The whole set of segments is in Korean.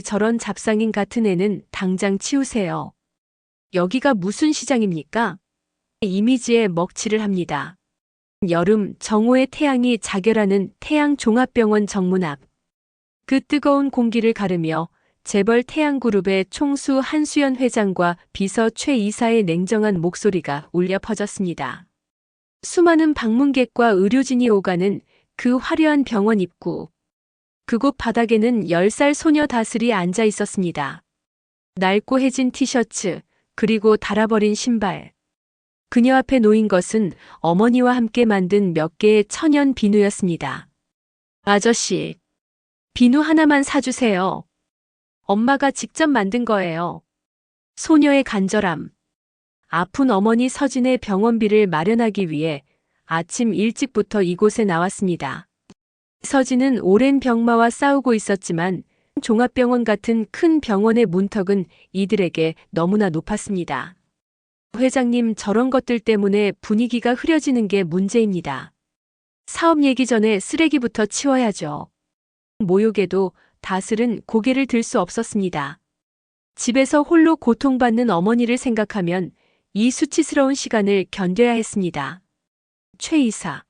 저런 잡상인 같은 애는 당장 치우세요. 여기가 무슨 시장입니까? 이미지에 먹칠을 합니다. 여름 정오의 태양이 자결하는 태양종합병원 정문 앞. 그 뜨거운 공기를 가르며 재벌 태양그룹의 총수 한수연 회장과 비서 최 이사의 냉정한 목소리가 울려 퍼졌습니다. 수많은 방문객과 의료진이 오가는 그 화려한 병원 입구. 그곳 바닥에는 10살 소녀 다슬이 앉아 있었습니다. 낡고 해진 티셔츠, 그리고 닳아버린 신발. 그녀 앞에 놓인 것은 어머니와 함께 만든 몇 개의 천연 비누였습니다. 아저씨, 비누 하나만 사주세요. 엄마가 직접 만든 거예요. 소녀의 간절함. 아픈 어머니 서진의 병원비를 마련하기 위해 아침 일찍부터 이곳에 나왔습니다. 서진은 오랜 병마와 싸우고 있었지만 종합병원 같은 큰 병원의 문턱은 이들에게 너무나 높았습니다. 회장님, 저런 것들 때문에 분위기가 흐려지는 게 문제입니다. 사업 얘기 전에 쓰레기부터 치워야죠. 모욕에도 다슬은 고개를 들 수 없었습니다. 집에서 홀로 고통받는 어머니를 생각하면 이 수치스러운 시간을 견뎌야 했습니다. 최 이사,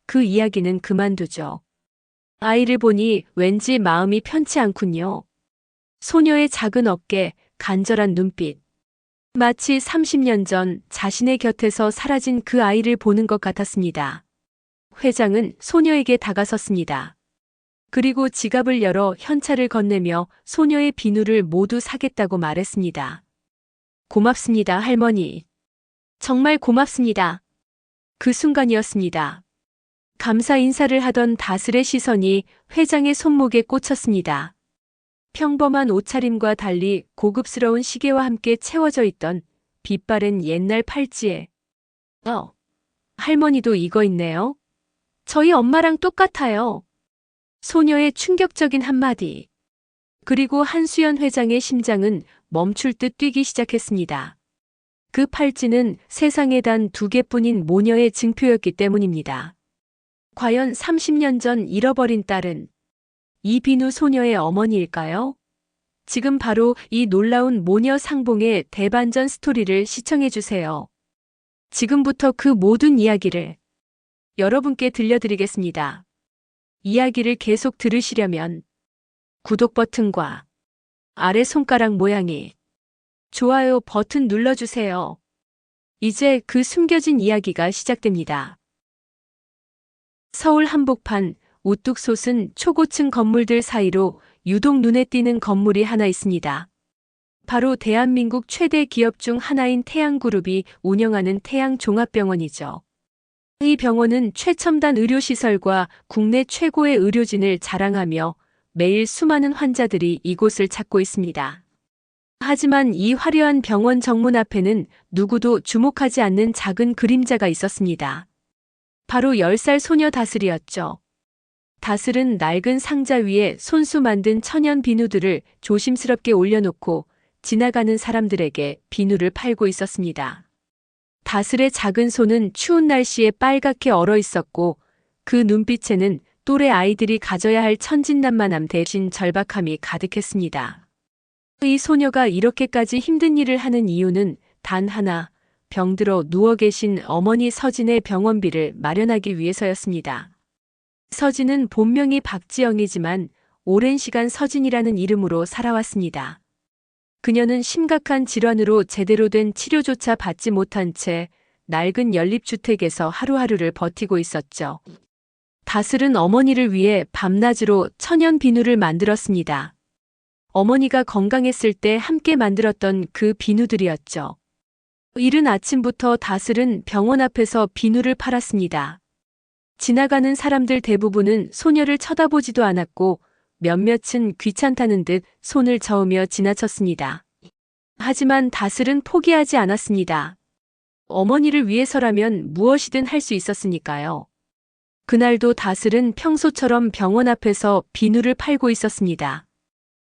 그 이야기는 그만두죠. 아이를 보니 왠지 마음이 편치 않군요. 소녀의 작은 어깨, 간절한 눈빛. 마치 30년 전 자신의 곁에서 사라진 그 아이를 보는 것 같았습니다. 회장은 소녀에게 다가섰습니다. 그리고 지갑을 열어 현찰을 건네며 소녀의 비누를 모두 사겠다고 말했습니다. 고맙습니다, 할머니. 정말 고맙습니다. 그 순간이었습니다. 감사 인사를 하던 다슬의 시선이 회장의 손목에 꽂혔습니다. 평범한 옷차림과 달리 고급스러운 시계와 함께 채워져 있던 빛바랜 옛날 팔찌에. 할머니도 이거 있네요. 저희 엄마랑 똑같아요. 소녀의 충격적인 한마디. 그리고 한수연 회장의 심장은 멈출 듯 뛰기 시작했습니다. 그 팔찌는 세상에 단 2개뿐인 모녀의 증표였기 때문입니다. 과연 30년 전 잃어버린 딸은 이 비누 소녀의 어머니일까요? 지금 바로 이 놀라운 모녀 상봉의 대반전 스토리를 시청해주세요. 지금부터 그 모든 이야기를 여러분께 들려드리겠습니다. 이야기를 계속 들으시려면 구독 버튼과 아래 손가락 모양이 좋아요 버튼 눌러주세요. 이제 그 숨겨진 이야기가 시작됩니다. 서울 한복판 우뚝 솟은 초고층 건물들 사이로 유독 눈에 띄는 건물이 하나 있습니다. 바로 대한민국 최대 기업 중 하나인 태양그룹이 운영하는 태양종합병원이죠. 이 병원은 최첨단 의료시설과 국내 최고의 의료진을 자랑하며 매일 수많은 환자들이 이곳을 찾고 있습니다. 하지만 이 화려한 병원 정문 앞에는 누구도 주목하지 않는 작은 그림자가 있었습니다. 바로 10살 소녀 다슬이었죠. 다슬은 낡은 상자 위에 손수 만든 천연 비누들을 조심스럽게 올려놓고 지나가는 사람들에게 비누를 팔고 있었습니다. 다슬의 작은 손은 추운 날씨에 빨갛게 얼어 있었고 그 눈빛에는 또래 아이들이 가져야 할 천진난만함 대신 절박함이 가득했습니다. 이 소녀가 이렇게까지 힘든 일을 하는 이유는 단 하나, 병들어 누워 계신 어머니 서진의 병원비를 마련하기 위해서였습니다. 서진은 본명이 박지영이지만 오랜 시간 서진이라는 이름으로 살아왔습니다. 그녀는 심각한 질환으로 제대로 된 치료조차 받지 못한 채 낡은 연립주택에서 하루하루를 버티고 있었죠. 다슬은 어머니를 위해 밤낮으로 천연 비누를 만들었습니다. 어머니가 건강했을 때 함께 만들었던 그 비누들이었죠. 이른 아침부터 다슬은 병원 앞에서 비누를 팔았습니다. 지나가는 사람들 대부분은 소녀를 쳐다보지도 않았고 몇몇은 귀찮다는 듯 손을 저으며 지나쳤습니다. 하지만 다슬은 포기하지 않았습니다. 어머니를 위해서라면 무엇이든 할 수 있었으니까요. 그날도 다슬은 평소처럼 병원 앞에서 비누를 팔고 있었습니다.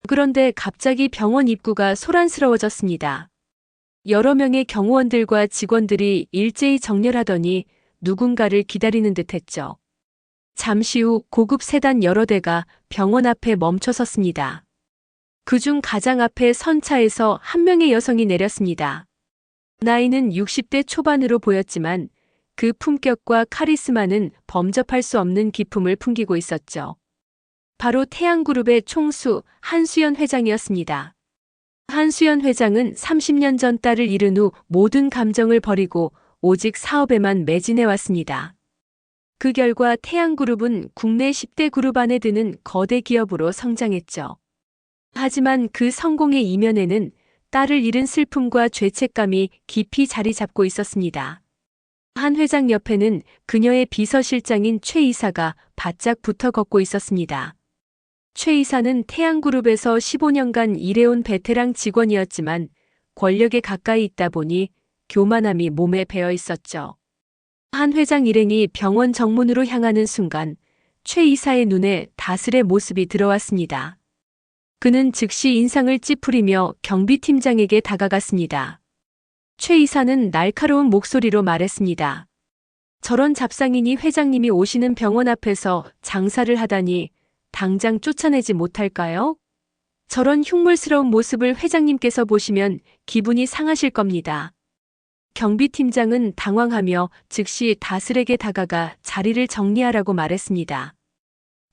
그런데 갑자기 병원 입구가 소란스러워졌습니다. 여러 명의 경호원들과 직원들이 일제히 정렬하더니 누군가를 기다리는 듯했죠. 잠시 후 고급 세단 여러 대가 병원 앞에 멈춰섰습니다. 그중 가장 앞에 선 차에서 한 명의 여성이 내렸습니다. 나이는 60대 초반으로 보였지만 그 품격과 카리스마는 범접할 수 없는 기품을 풍기고 있었죠. 바로 태양그룹의 총수 한수연 회장이었습니다. 한수연 회장은 30년 전 딸을 잃은 후 모든 감정을 버리고 오직 사업에만 매진해 왔습니다. 그 결과 태양그룹은 국내 10대 그룹 안에 드는 거대 기업으로 성장했죠. 하지만 그 성공의 이면에는 딸을 잃은 슬픔과 죄책감이 깊이 자리 잡고 있었습니다. 한 회장 옆에는 그녀의 비서실장인 최 이사가 바짝 붙어 걷고 있었습니다. 최 이사는 태양그룹에서 15년간 일해온 베테랑 직원이었지만 권력에 가까이 있다 보니 교만함이 몸에 배어 있었죠. 한 회장 일행이 병원 정문으로 향하는 순간 최 이사의 눈에 다스의 모습이 들어왔습니다. 그는 즉시 인상을 찌푸리며 경비팀장에게 다가갔습니다. 최 이사는 날카로운 목소리로 말했습니다. 저런 잡상인이 회장님이 오시는 병원 앞에서 장사를 하다니 당장 쫓아내지 못할까요? 저런 흉물스러운 모습을 회장님께서 보시면 기분이 상하실 겁니다. 경비팀장은 당황하며 즉시 다슬에게 다가가 자리를 정리하라고 말했습니다.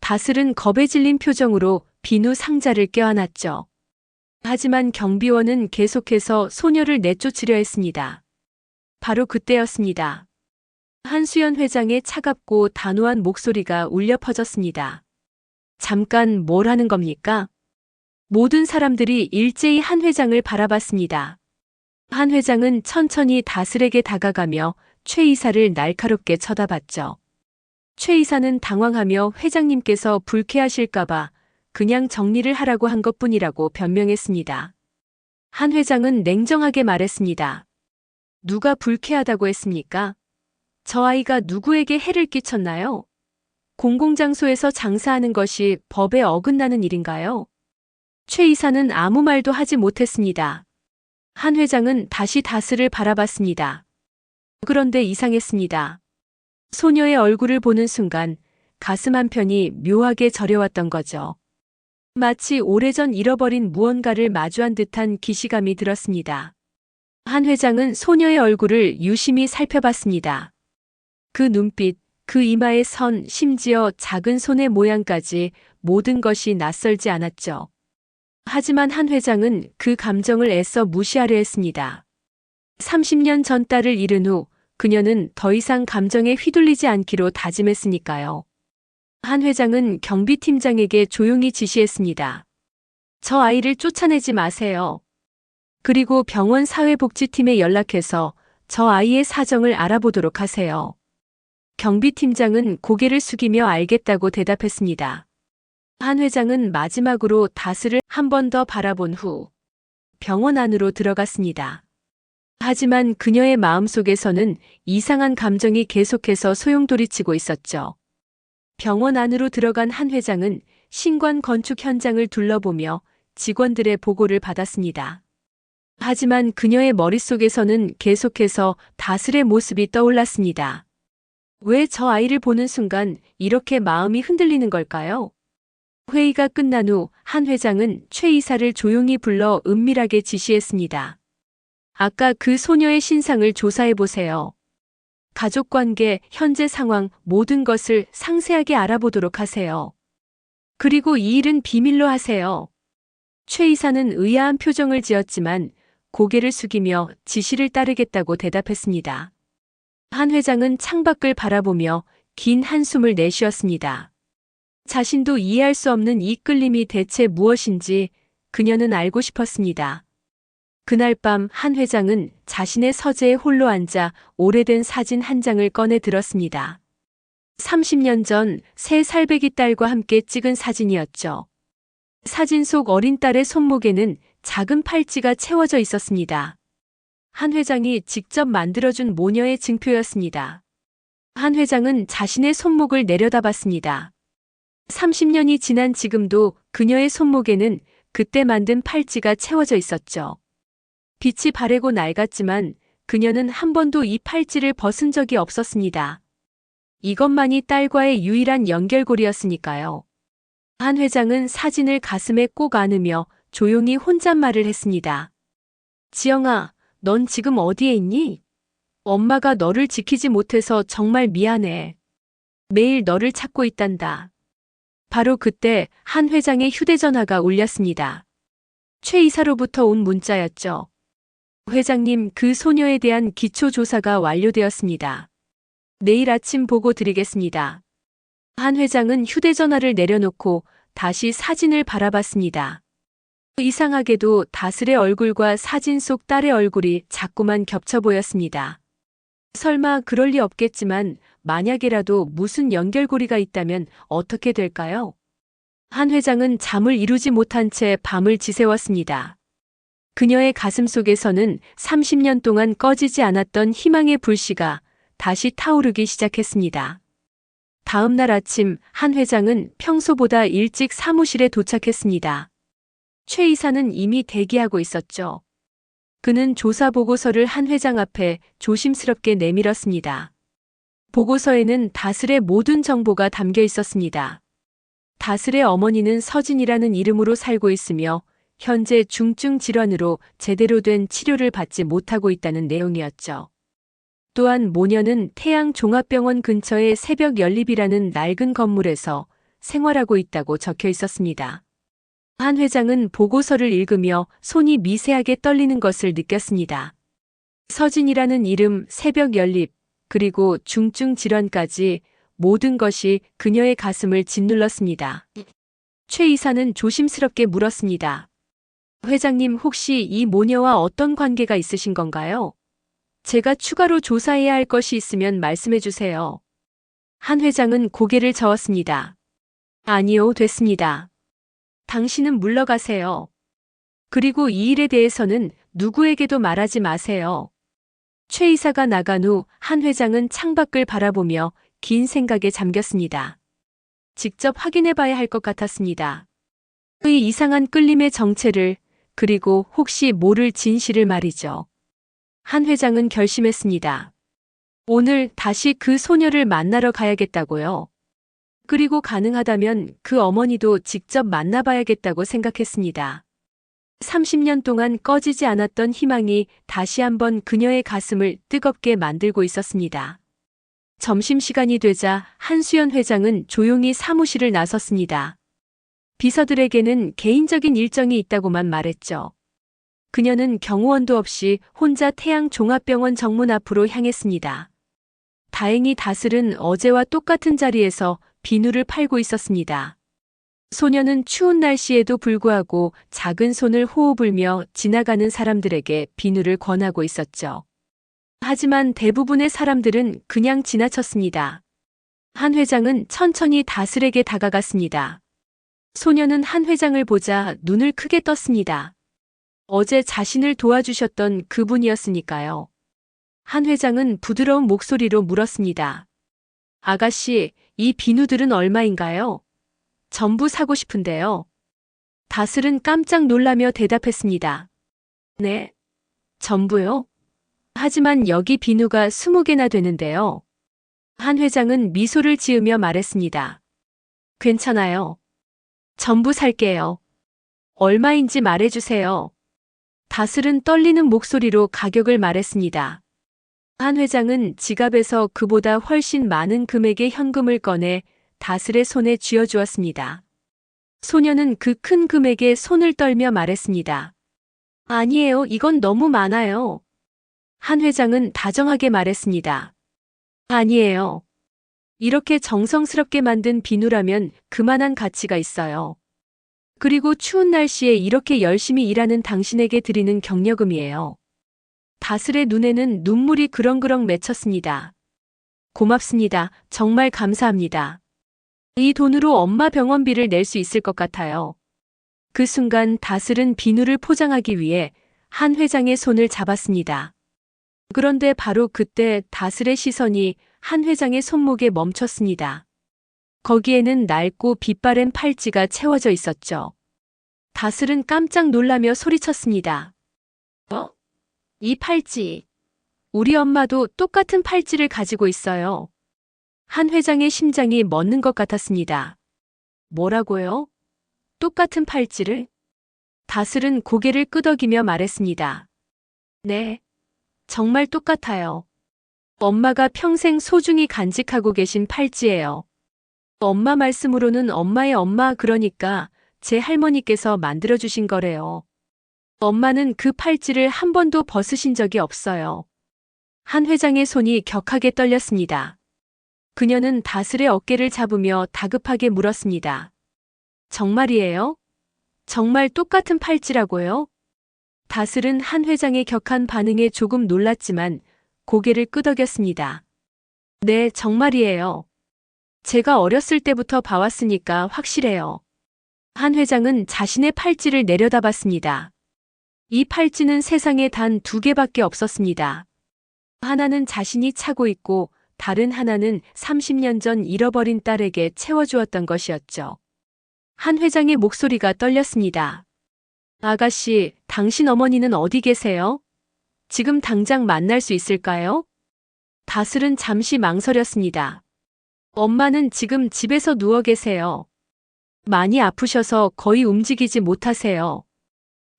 다슬은 겁에 질린 표정으로 비누 상자를 껴안았죠. 하지만 경비원은 계속해서 소녀를 내쫓으려 했습니다. 바로 그때였습니다. 한수연 회장의 차갑고 단호한 목소리가 울려 퍼졌습니다. 잠깐 뭘 하는 겁니까? 모든 사람들이 일제히 한 회장을 바라봤습니다. 한 회장은 천천히 다슬에게 다가가며 최 이사를 날카롭게 쳐다봤죠. 최 이사는 당황하며 회장님께서 불쾌하실까봐 그냥 정리를 하라고 한 것뿐이라고 변명했습니다. 한 회장은 냉정하게 말했습니다. 누가 불쾌하다고 했습니까? 저 아이가 누구에게 해를 끼쳤나요? 공공장소에서 장사하는 것이 법에 어긋나는 일인가요? 최 이사는 아무 말도 하지 못했습니다. 한 회장은 다시 다스를 바라봤습니다. 그런데 이상했습니다. 소녀의 얼굴을 보는 순간 가슴 한편이 묘하게 저려왔던 거죠. 마치 오래전 잃어버린 무언가를 마주한 듯한 기시감이 들었습니다. 한 회장은 소녀의 얼굴을 유심히 살펴봤습니다. 그 눈빛, 그 이마의 선, 심지어 작은 손의 모양까지 모든 것이 낯설지 않았죠. 하지만 한 회장은 그 감정을 애써 무시하려 했습니다. 30년 전 딸을 잃은 후 그녀는 더 이상 감정에 휘둘리지 않기로 다짐했으니까요. 한 회장은 경비팀장에게 조용히 지시했습니다. 저 아이를 쫓아내지 마세요. 그리고 병원 사회복지팀에 연락해서 저 아이의 사정을 알아보도록 하세요. 경비팀장은 고개를 숙이며 알겠다고 대답했습니다. 한 회장은 마지막으로 다스를 한 번 더 바라본 후 병원 안으로 들어갔습니다. 하지만 그녀의 마음속에서는 이상한 감정이 계속해서 소용돌이치고 있었죠. 병원 안으로 들어간 한 회장은 신관 건축 현장을 둘러보며 직원들의 보고를 받았습니다. 하지만 그녀의 머릿속에서는 계속해서 다슬의 모습이 떠올랐습니다. 왜 저 아이를 보는 순간 이렇게 마음이 흔들리는 걸까요? 회의가 끝난 후 한 회장은 최 이사를 조용히 불러 은밀하게 지시했습니다. 아까 그 소녀의 신상을 조사해보세요. 가족관계, 현재 상황, 모든 것을 상세하게 알아보도록 하세요. 그리고 이 일은 비밀로 하세요. 최 이사는 의아한 표정을 지었지만 고개를 숙이며 지시를 따르겠다고 대답했습니다. 한 회장은 창밖을 바라보며 긴 한숨을 내쉬었습니다. 자신도 이해할 수 없는 이 끌림이 대체 무엇인지 그녀는 알고 싶었습니다. 그날 밤 한 회장은 자신의 서재에 홀로 앉아 오래된 사진 한 장을 꺼내 들었습니다. 30년 전 새 살배기 딸과 함께 찍은 사진이었죠. 사진 속 어린 딸의 손목에는 작은 팔찌가 채워져 있었습니다. 한 회장이 직접 만들어준 모녀의 증표였습니다. 한 회장은 자신의 손목을 내려다봤습니다. 30년이 지난 지금도 그녀의 손목에는 그때 만든 팔찌가 채워져 있었죠. 빛이 바래고 낡았지만 그녀는 한 번도 이 팔찌를 벗은 적이 없었습니다. 이것만이 딸과의 유일한 연결고리였으니까요. 한 회장은 사진을 가슴에 꼭 안으며 조용히 혼잣말을 했습니다. 지영아, 넌 지금 어디에 있니? 엄마가 너를 지키지 못해서 정말 미안해. 매일 너를 찾고 있단다. 바로 그때 한 회장의 휴대전화가 울렸습니다. 최 이사로부터 온 문자였죠. 회장님, 그 소녀에 대한 기초조사가 완료되었습니다. 내일 아침 보고 드리겠습니다. 한 회장은 휴대전화를 내려놓고 다시 사진을 바라봤습니다. 이상하게도 다슬의 얼굴과 사진 속 딸의 얼굴이 자꾸만 겹쳐 보였습니다. 설마 그럴 리 없겠지만 만약에라도 무슨 연결고리가 있다면 어떻게 될까요? 한 회장은 잠을 이루지 못한 채 밤을 지새웠습니다. 그녀의 가슴 속에서는 30년 동안 꺼지지 않았던 희망의 불씨가 다시 타오르기 시작했습니다. 다음 날 아침 한 회장은 평소보다 일찍 사무실에 도착했습니다. 최 이사는 이미 대기하고 있었죠. 그는 조사 보고서를 한 회장 앞에 조심스럽게 내밀었습니다. 보고서에는 다슬의 모든 정보가 담겨 있었습니다. 다슬의 어머니는 서진이라는 이름으로 살고 있으며 현재 중증 질환으로 제대로 된 치료를 받지 못하고 있다는 내용이었죠. 또한 모녀는 태양종합병원 근처의 새벽 연립이라는 낡은 건물에서 생활하고 있다고 적혀 있었습니다. 한 회장은 보고서를 읽으며 손이 미세하게 떨리는 것을 느꼈습니다. 서진이라는 이름, 새벽 연립, 그리고 중증 질환까지 모든 것이 그녀의 가슴을 짓눌렀습니다. 최 이사는 조심스럽게 물었습니다. 회장님, 혹시 이 모녀와 어떤 관계가 있으신 건가요? 제가 추가로 조사해야 할 것이 있으면 말씀해 주세요. 한 회장은 고개를 저었습니다. 아니요, 됐습니다. 당신은 물러가세요. 그리고 이 일에 대해서는 누구에게도 말하지 마세요. 최 이사가 나간 후 한 회장은 창밖을 바라보며 긴 생각에 잠겼습니다. 직접 확인해 봐야 할 것 같았습니다. 그의 이상한 끌림의 정체를, 그리고 혹시 모를 진실을 말이죠. 한 회장은 결심했습니다. 오늘 다시 그 소녀를 만나러 가야겠다고요. 그리고 가능하다면 그 어머니도 직접 만나봐야겠다고 생각했습니다. 30년 동안 꺼지지 않았던 희망이 다시 한번 그녀의 가슴을 뜨겁게 만들고 있었습니다. 점심시간이 되자 한수연 회장은 조용히 사무실을 나섰습니다. 비서들에게는 개인적인 일정이 있다고만 말했죠. 그녀는 경호원도 없이 혼자 태양종합병원 정문 앞으로 향했습니다. 다행히 다슬은 어제와 똑같은 자리에서 비누를 팔고 있었습니다. 소녀는 추운 날씨에도 불구하고 작은 손을 호흡을며 지나가는 사람들에게 비누를 권하고 있었죠. 하지만 대부분의 사람들은 그냥 지나쳤습니다. 한 회장은 천천히 다슬에게 다가갔습니다. 소녀는 한 회장을 보자 눈을 크게 떴습니다. 어제 자신을 도와주셨던 그분이었으니까요. 한 회장은 부드러운 목소리로 물었습니다. 아가씨, 이 비누들은 얼마인가요? 전부 사고 싶은데요. 다슬은 깜짝 놀라며 대답했습니다. 네. 전부요? 하지만 여기 비누가 20개나 되는데요. 한 회장은 미소를 지으며 말했습니다. 괜찮아요. 전부 살게요. 얼마인지 말해주세요. 다슬은 떨리는 목소리로 가격을 말했습니다. 한 회장은 지갑에서 그보다 훨씬 많은 금액의 현금을 꺼내 다슬의 손에 쥐어주었습니다. 소녀는 그 큰 금액에 손을 떨며 말했습니다. 아니에요, 이건 너무 많아요. 한 회장은 다정하게 말했습니다. 아니에요. 이렇게 정성스럽게 만든 비누라면 그만한 가치가 있어요. 그리고 추운 날씨에 이렇게 열심히 일하는 당신에게 드리는 격려금이에요. 다슬의 눈에는 눈물이 그렁그렁 맺혔습니다. 고맙습니다. 정말 감사합니다. 이 돈으로 엄마 병원비를 낼 수 있을 것 같아요. 그 순간 다슬은 비누를 포장하기 위해 한 회장의 손을 잡았습니다. 그런데 바로 그때 다슬의 시선이 한 회장의 손목에 멈췄습니다. 거기에는 낡고 빛바랜 팔찌가 채워져 있었죠. 다슬은 깜짝 놀라며 소리쳤습니다. 이 팔찌. 우리 엄마도 똑같은 팔찌를 가지고 있어요. 한 회장의 심장이 멎는 것 같았습니다. 뭐라고요? 똑같은 팔찌를? 다슬은 고개를 끄덕이며 말했습니다. 네, 정말 똑같아요. 엄마가 평생 소중히 간직하고 계신 팔찌예요. 엄마 말씀으로는 엄마의 엄마, 그러니까 제 할머니께서 만들어주신 거래요. 엄마는 그 팔찌를 한 번도 벗으신 적이 없어요. 한 회장의 손이 격하게 떨렸습니다. 그녀는 다슬의 어깨를 잡으며 다급하게 물었습니다. 정말이에요? 정말 똑같은 팔찌라고요? 다슬은 한 회장의 격한 반응에 조금 놀랐지만 고개를 끄덕였습니다. 네, 정말이에요. 제가 어렸을 때부터 봐왔으니까 확실해요. 한 회장은 자신의 팔찌를 내려다봤습니다. 이 팔찌는 세상에 단 2개밖에 없었습니다. 하나는 자신이 차고 있고 다른 하나는 30년 전 잃어버린 딸에게 채워주었던 것이었죠. 한 회장의 목소리가 떨렸습니다. 아가씨, 당신 어머니는 어디 계세요? 지금 당장 만날 수 있을까요? 다슬은 잠시 망설였습니다. 엄마는 지금 집에서 누워 계세요. 많이 아프셔서 거의 움직이지 못하세요.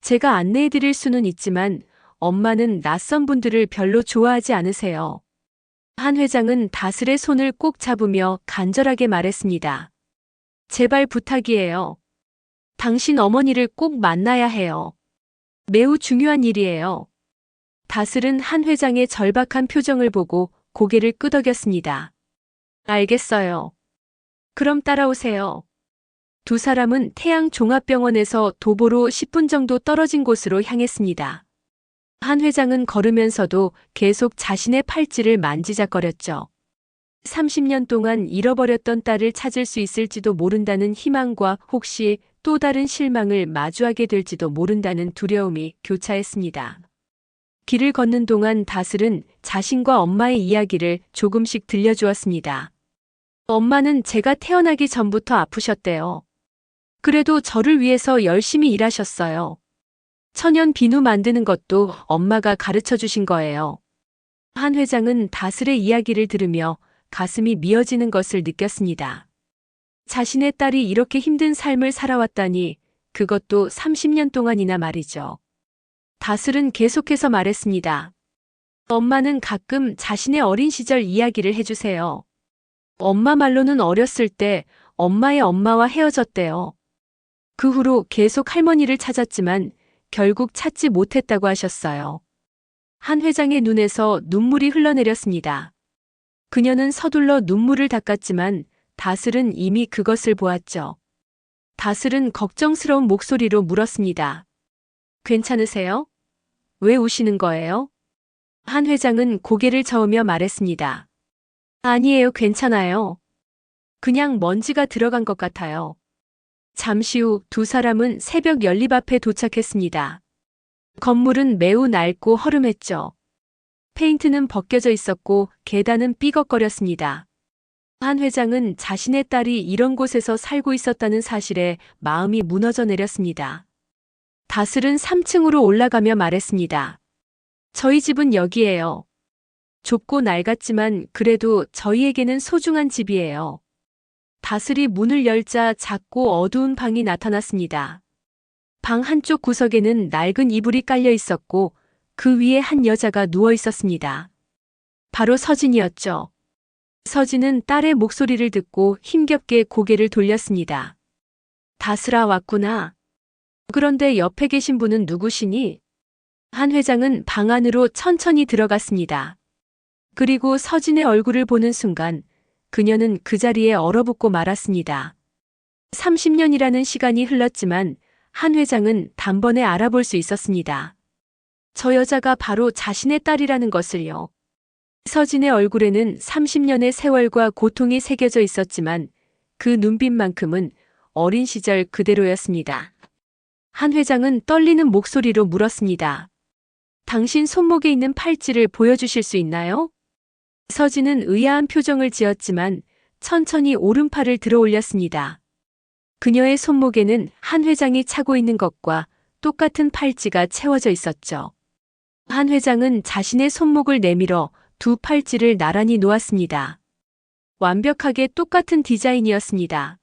제가 안내해 드릴 수는 있지만 엄마는 낯선 분들을 별로 좋아하지 않으세요. 한 회장은 다슬의 손을 꼭 잡으며 간절하게 말했습니다. 제발 부탁이에요. 당신 어머니를 꼭 만나야 해요. 매우 중요한 일이에요. 다슬은 한 회장의 절박한 표정을 보고 고개를 끄덕였습니다. 알겠어요. 그럼 따라오세요. 두 사람은 태양종합병원에서 도보로 10분 정도 떨어진 곳으로 향했습니다. 한 회장은 걸으면서도 계속 자신의 팔찌를 만지작거렸죠. 30년 동안 잃어버렸던 딸을 찾을 수 있을지도 모른다는 희망과 혹시 또 다른 실망을 마주하게 될지도 모른다는 두려움이 교차했습니다. 길을 걷는 동안 다슬은 자신과 엄마의 이야기를 조금씩 들려주었습니다. 엄마는 제가 태어나기 전부터 아프셨대요. 그래도 저를 위해서 열심히 일하셨어요. 천연 비누 만드는 것도 엄마가 가르쳐 주신 거예요. 한 회장은 다슬의 이야기를 들으며 가슴이 미어지는 것을 느꼈습니다. 자신의 딸이 이렇게 힘든 삶을 살아왔다니, 그것도 30년 동안이나 말이죠. 다슬은 계속해서 말했습니다. 엄마는 가끔 자신의 어린 시절 이야기를 해주세요. 엄마 말로는 어렸을 때 엄마의 엄마와 헤어졌대요. 그 후로 계속 할머니를 찾았지만 결국 찾지 못했다고 하셨어요. 한 회장의 눈에서 눈물이 흘러내렸습니다. 그녀는 서둘러 눈물을 닦았지만 다슬은 이미 그것을 보았죠. 다슬은 걱정스러운 목소리로 물었습니다. 괜찮으세요? 왜 우시는 거예요? 한 회장은 고개를 저으며 말했습니다. 아니에요, 괜찮아요. 그냥 먼지가 들어간 것 같아요. 잠시 후 두 사람은 새벽 연립 앞에 도착했습니다. 건물은 매우 낡고 허름했죠. 페인트는 벗겨져 있었고 계단은 삐걱거렸습니다. 한 회장은 자신의 딸이 이런 곳에서 살고 있었다는 사실에 마음이 무너져 내렸습니다. 다슬은 3층으로 올라가며 말했습니다. 저희 집은 여기예요. 좁고 낡았지만 그래도 저희에게는 소중한 집이에요. 다슬이 문을 열자 작고 어두운 방이 나타났습니다. 방 한쪽 구석에는 낡은 이불이 깔려 있었고 그 위에 한 여자가 누워 있었습니다. 바로 서진이었죠. 서진은 딸의 목소리를 듣고 힘겹게 고개를 돌렸습니다. 다슬아, 왔구나. 그런데 옆에 계신 분은 누구시니? 한 회장은 방 안으로 천천히 들어갔습니다. 그리고 서진의 얼굴을 보는 순간 그녀는 그 자리에 얼어붙고 말았습니다. 30년이라는 시간이 흘렀지만 한 회장은 단번에 알아볼 수 있었습니다. 저 여자가 바로 자신의 딸이라는 것을요. 서진의 얼굴에는 30년의 세월과 고통이 새겨져 있었지만 그 눈빛만큼은 어린 시절 그대로였습니다. 한 회장은 떨리는 목소리로 물었습니다. 당신 손목에 있는 팔찌를 보여주실 수 있나요? 서진은 의아한 표정을 지었지만 천천히 오른팔을 들어 올렸습니다. 그녀의 손목에는 한 회장이 차고 있는 것과 똑같은 팔찌가 채워져 있었죠. 한 회장은 자신의 손목을 내밀어 두 팔찌를 나란히 놓았습니다. 완벽하게 똑같은 디자인이었습니다.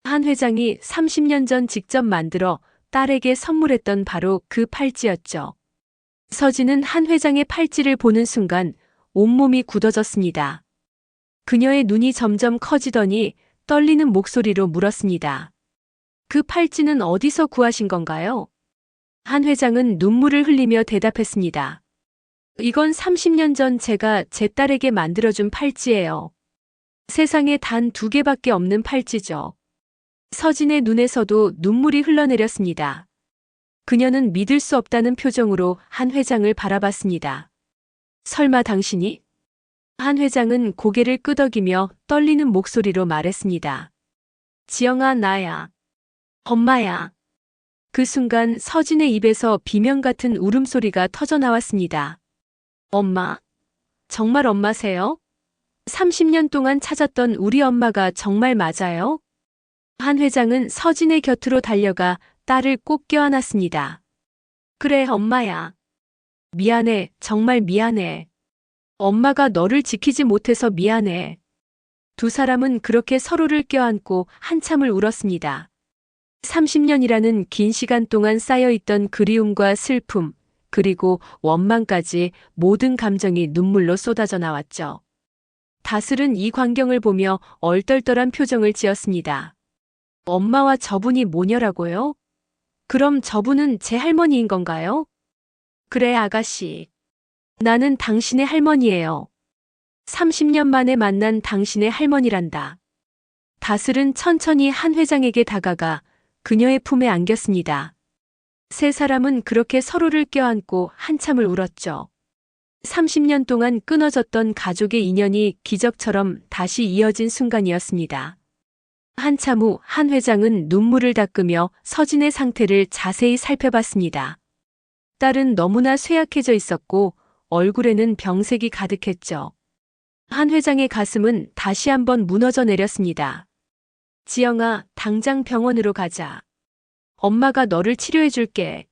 한 회장이 30년 전 직접 만들어 딸에게 선물했던 바로 그 팔찌였죠. 서진은 한 회장의 팔찌를 보는 순간 온몸이 굳어졌습니다. 그녀의 눈이 점점 커지더니 떨리는 목소리로 물었습니다. 그 팔찌는 어디서 구하신 건가요? 한 회장은 눈물을 흘리며 대답했습니다. 이건 30년 전 제가 제 딸에게 만들어준 팔찌예요. 세상에 단 2개밖에 없는 팔찌죠. 서진의 눈에서도 눈물이 흘러내렸습니다. 그녀는 믿을 수 없다는 표정으로 한 회장을 바라봤습니다. 설마 당신이? 한 회장은 고개를 끄덕이며 떨리는 목소리로 말했습니다. 지영아, 나야. 엄마야. 그 순간 서진의 입에서 비명 같은 울음소리가 터져 나왔습니다. 엄마. 정말 엄마세요? 30년 동안 찾았던 우리 엄마가 정말 맞아요? 한 회장은 서진의 곁으로 달려가 딸을 꼭 껴안았습니다. 그래, 엄마야. 미안해, 정말 미안해. 엄마가 너를 지키지 못해서 미안해. 두 사람은 그렇게 서로를 껴안고 한참을 울었습니다. 30년이라는 긴 시간 동안 쌓여있던 그리움과 슬픔, 그리고 원망까지 모든 감정이 눈물로 쏟아져 나왔죠. 다슬은 이 광경을 보며 얼떨떨한 표정을 지었습니다. 엄마와 저분이 모녀라고요? 그럼 저분은 제 할머니인 건가요? 그래, 아가씨. 나는 당신의 할머니예요. 30년 만에 만난 당신의 할머니란다. 다슬은 천천히 한 회장에게 다가가 그녀의 품에 안겼습니다. 세 사람은 그렇게 서로를 껴안고 한참을 울었죠. 30년 동안 끊어졌던 가족의 인연이 기적처럼 다시 이어진 순간이었습니다. 한참 후 한 회장은 눈물을 닦으며 서진의 상태를 자세히 살펴봤습니다. 딸은 너무나 쇠약해져 있었고 얼굴에는 병색이 가득했죠. 한 회장의 가슴은 다시 한번 무너져 내렸습니다. 지영아, 당장 병원으로 가자. 엄마가 너를 치료해 줄게.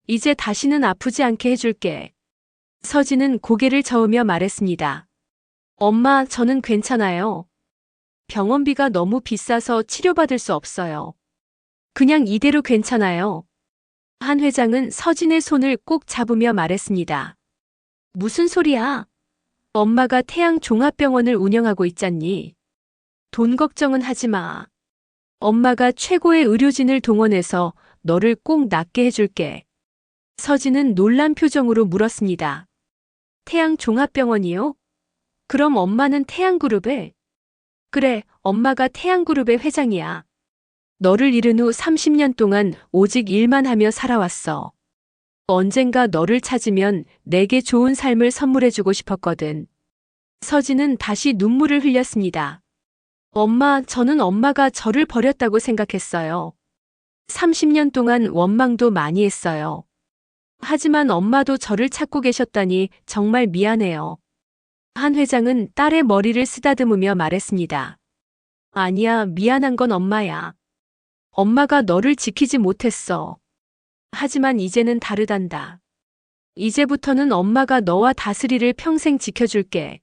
이제 다시는 아프지 않게 해줄게. 서진은 고개를 저으며 말했습니다. 엄마, 저는 괜찮아요. 병원비가 너무 비싸서 치료받을 수 없어요. 그냥 이대로 괜찮아요. 한 회장은 서진의 손을 꼭 잡으며 말했습니다. 무슨 소리야? 엄마가 태양종합병원을 운영하고 있잖니. 돈 걱정은 하지 마. 엄마가 최고의 의료진을 동원해서 너를 꼭 낫게 해줄게. 서진은 놀란 표정으로 물었습니다. 태양종합병원이요? 그럼 엄마는 태양그룹에? 그래, 엄마가 태양그룹의 회장이야. 너를 잃은 후 30년 동안 오직 일만 하며 살아왔어. 언젠가 너를 찾으면 내게 좋은 삶을 선물해주고 싶었거든. 서진은 다시 눈물을 흘렸습니다. 엄마, 저는 엄마가 저를 버렸다고 생각했어요. 30년 동안 원망도 많이 했어요. 하지만 엄마도 저를 찾고 계셨다니 정말 미안해요. 한 회장은 딸의 머리를 쓰다듬으며 말했습니다. 아니야, 미안한 건 엄마야. 엄마가 너를 지키지 못했어. 하지만 이제는 다르단다. 이제부터는 엄마가 너와 다스리를 평생 지켜줄게.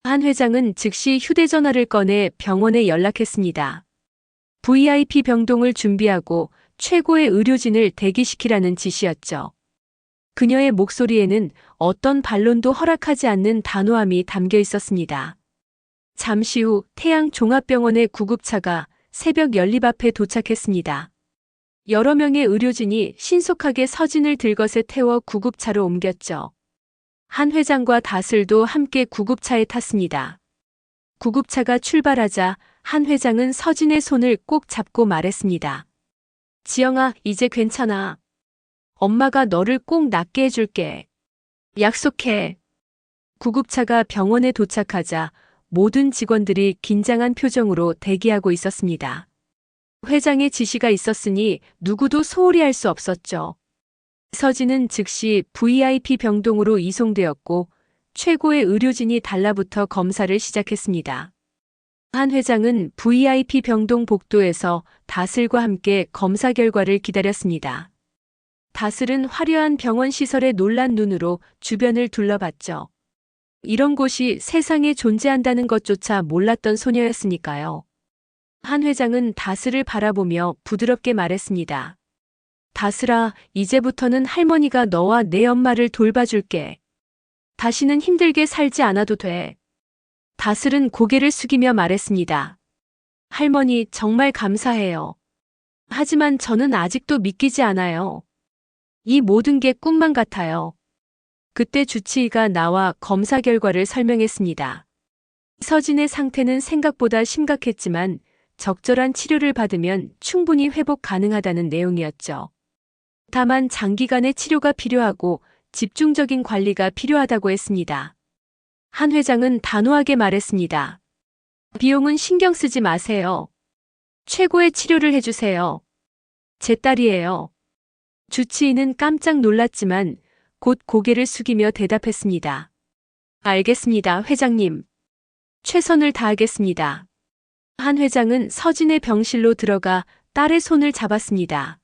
한 회장은 즉시 휴대전화를 꺼내 병원에 연락했습니다. VIP 병동을 준비하고 최고의 의료진을 대기시키라는 지시였죠. 그녀의 목소리에는 어떤 반론도 허락하지 않는 단호함이 담겨 있었습니다. 잠시 후 태양종합병원의 구급차가 새벽 연립 앞에 도착했습니다. 여러 명의 의료진이 신속하게 서진을 들것에 태워 구급차로 옮겼죠. 한 회장과 다슬도 함께 구급차에 탔습니다. 구급차가 출발하자 한 회장은 서진의 손을 꼭 잡고 말했습니다. 지영아, 이제 괜찮아. 엄마가 너를 꼭 낫게 해줄게. 약속해. 구급차가 병원에 도착하자 모든 직원들이 긴장한 표정으로 대기하고 있었습니다. 회장의 지시가 있었으니 누구도 소홀히 할 수 없었죠. 서진은 즉시 VIP 병동으로 이송되었고 최고의 의료진이 달라붙어 검사를 시작했습니다. 한 회장은 VIP 병동 복도에서 다슬과 함께 검사 결과를 기다렸습니다. 다슬은 화려한 병원 시설에 놀란 눈으로 주변을 둘러봤죠. 이런 곳이 세상에 존재한다는 것조차 몰랐던 소녀였으니까요. 한 회장은 다슬을 바라보며 부드럽게 말했습니다. 다슬아, 이제부터는 할머니가 너와 내 엄마를 돌봐줄게. 다시는 힘들게 살지 않아도 돼. 다슬은 고개를 숙이며 말했습니다. 할머니, 정말 감사해요. 하지만 저는 아직도 믿기지 않아요. 이 모든 게 꿈만 같아요. 그때 주치의가 나와 검사 결과를 설명했습니다. 서진의 상태는 생각보다 심각했지만 적절한 치료를 받으면 충분히 회복 가능하다는 내용이었죠. 다만 장기간의 치료가 필요하고 집중적인 관리가 필요하다고 했습니다. 한 회장은 단호하게 말했습니다. 비용은 신경 쓰지 마세요. 최고의 치료를 해주세요. 제 딸이에요. 주치의는 깜짝 놀랐지만 곧 고개를 숙이며 대답했습니다. 알겠습니다, 회장님. 최선을 다하겠습니다. 한 회장은 서진의 병실로 들어가 딸의 손을 잡았습니다.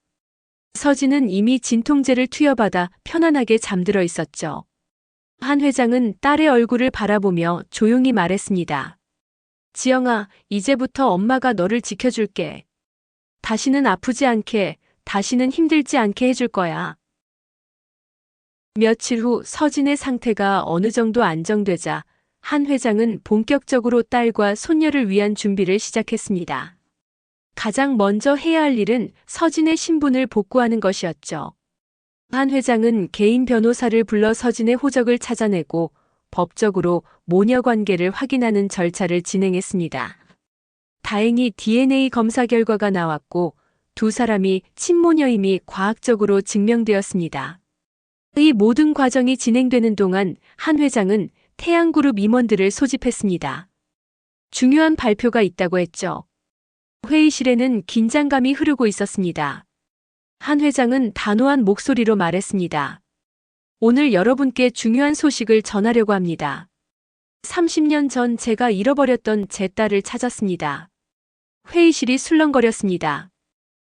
서진은 이미 진통제를 투여받아 편안하게 잠들어 있었죠. 한 회장은 딸의 얼굴을 바라보며 조용히 말했습니다. 지영아, 이제부터 엄마가 너를 지켜줄게. 다시는 아프지 않게, 다시는 힘들지 않게 해줄 거야. 며칠 후 서진의 상태가 어느 정도 안정되자 한 회장은 본격적으로 딸과 손녀를 위한 준비를 시작했습니다. 가장 먼저 해야 할 일은 서진의 신분을 복구하는 것이었죠. 한 회장은 개인 변호사를 불러 서진의 호적을 찾아내고 법적으로 모녀 관계를 확인하는 절차를 진행했습니다. 다행히 DNA 검사 결과가 나왔고 두 사람이 친모녀임이 과학적으로 증명되었습니다. 이 모든 과정이 진행되는 동안 한 회장은 태양그룹 임원들을 소집했습니다. 중요한 발표가 있다고 했죠. 회의실에는 긴장감이 흐르고 있었습니다. 한 회장은 단호한 목소리로 말했습니다. 오늘 여러분께 중요한 소식을 전하려고 합니다. 30년 전 제가 잃어버렸던 제 딸을 찾았습니다. 회의실이 술렁거렸습니다.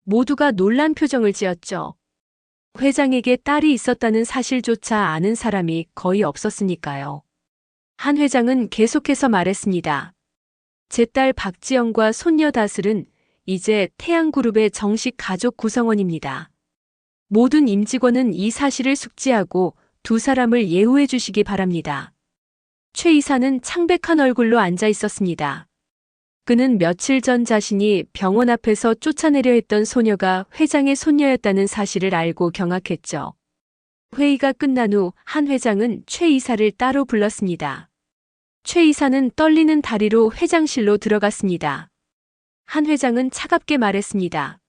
모두가 놀란 표정을 지었죠. 회장에게 딸이 있었다는 사실조차 아는 사람이 거의 없었으니까요. 한 회장은 계속해서 말했습니다. 제 딸 박지영과 손녀 다슬은 이제 태양그룹의 정식 가족 구성원입니다. 모든 임직원은 이 사실을 숙지하고 두 사람을 예우해 주시기 바랍니다. 최 이사는 창백한 얼굴로 앉아 있었습니다. 그는 며칠 전 자신이 병원 앞에서 쫓아내려 했던 소녀가 회장의 손녀였다는 사실을 알고 경악했죠. 회의가 끝난 후 한 회장은 최 이사를 따로 불렀습니다. 최 이사는 떨리는 다리로 회장실로 들어갔습니다. 한 회장은 차갑게 말했습니다.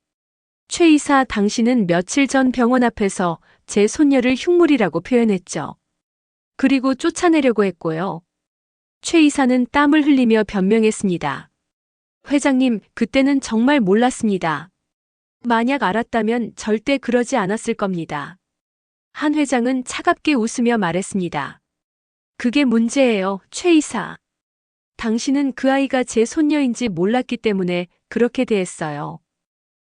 최 이사, 당신은 며칠 전 병원 앞에서 제 손녀를 흉물이라고 표현했죠. 그리고 쫓아내려고 했고요. 최 이사는 땀을 흘리며 변명했습니다. 회장님, 그때는 정말 몰랐습니다. 만약 알았다면 절대 그러지 않았을 겁니다. 한 회장은 차갑게 웃으며 말했습니다. 그게 문제예요, 최 이사. 당신은 그 아이가 제 손녀인지 몰랐기 때문에 그렇게 대했어요.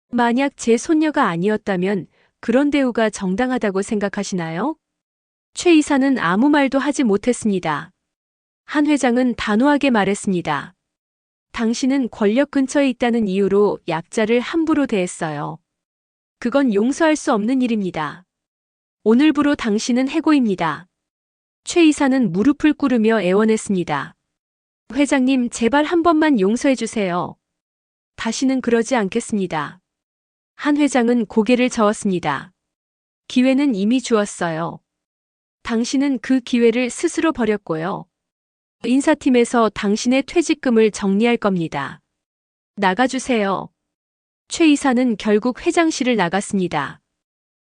만약 제 손녀가 아니었다면 그런 대우가 정당하다고 생각하시나요? 최 이사는 아무 말도 하지 못했습니다. 한 회장은 단호하게 말했습니다. 당신은 권력 근처에 있다는 이유로 약자를 함부로 대했어요. 그건 용서할 수 없는 일입니다. 오늘부로 당신은 해고입니다. 최 이사는 무릎을 꿇으며 애원했습니다. 회장님, 제발 한 번만 용서해 주세요. 다시는 그러지 않겠습니다. 한 회장은 고개를 저었습니다. 기회는 이미 주었어요. 당신은 그 기회를 스스로 버렸고요. 인사팀에서 당신의 퇴직금을 정리할 겁니다. 나가주세요. 최 이사는 결국 회장실을 나갔습니다.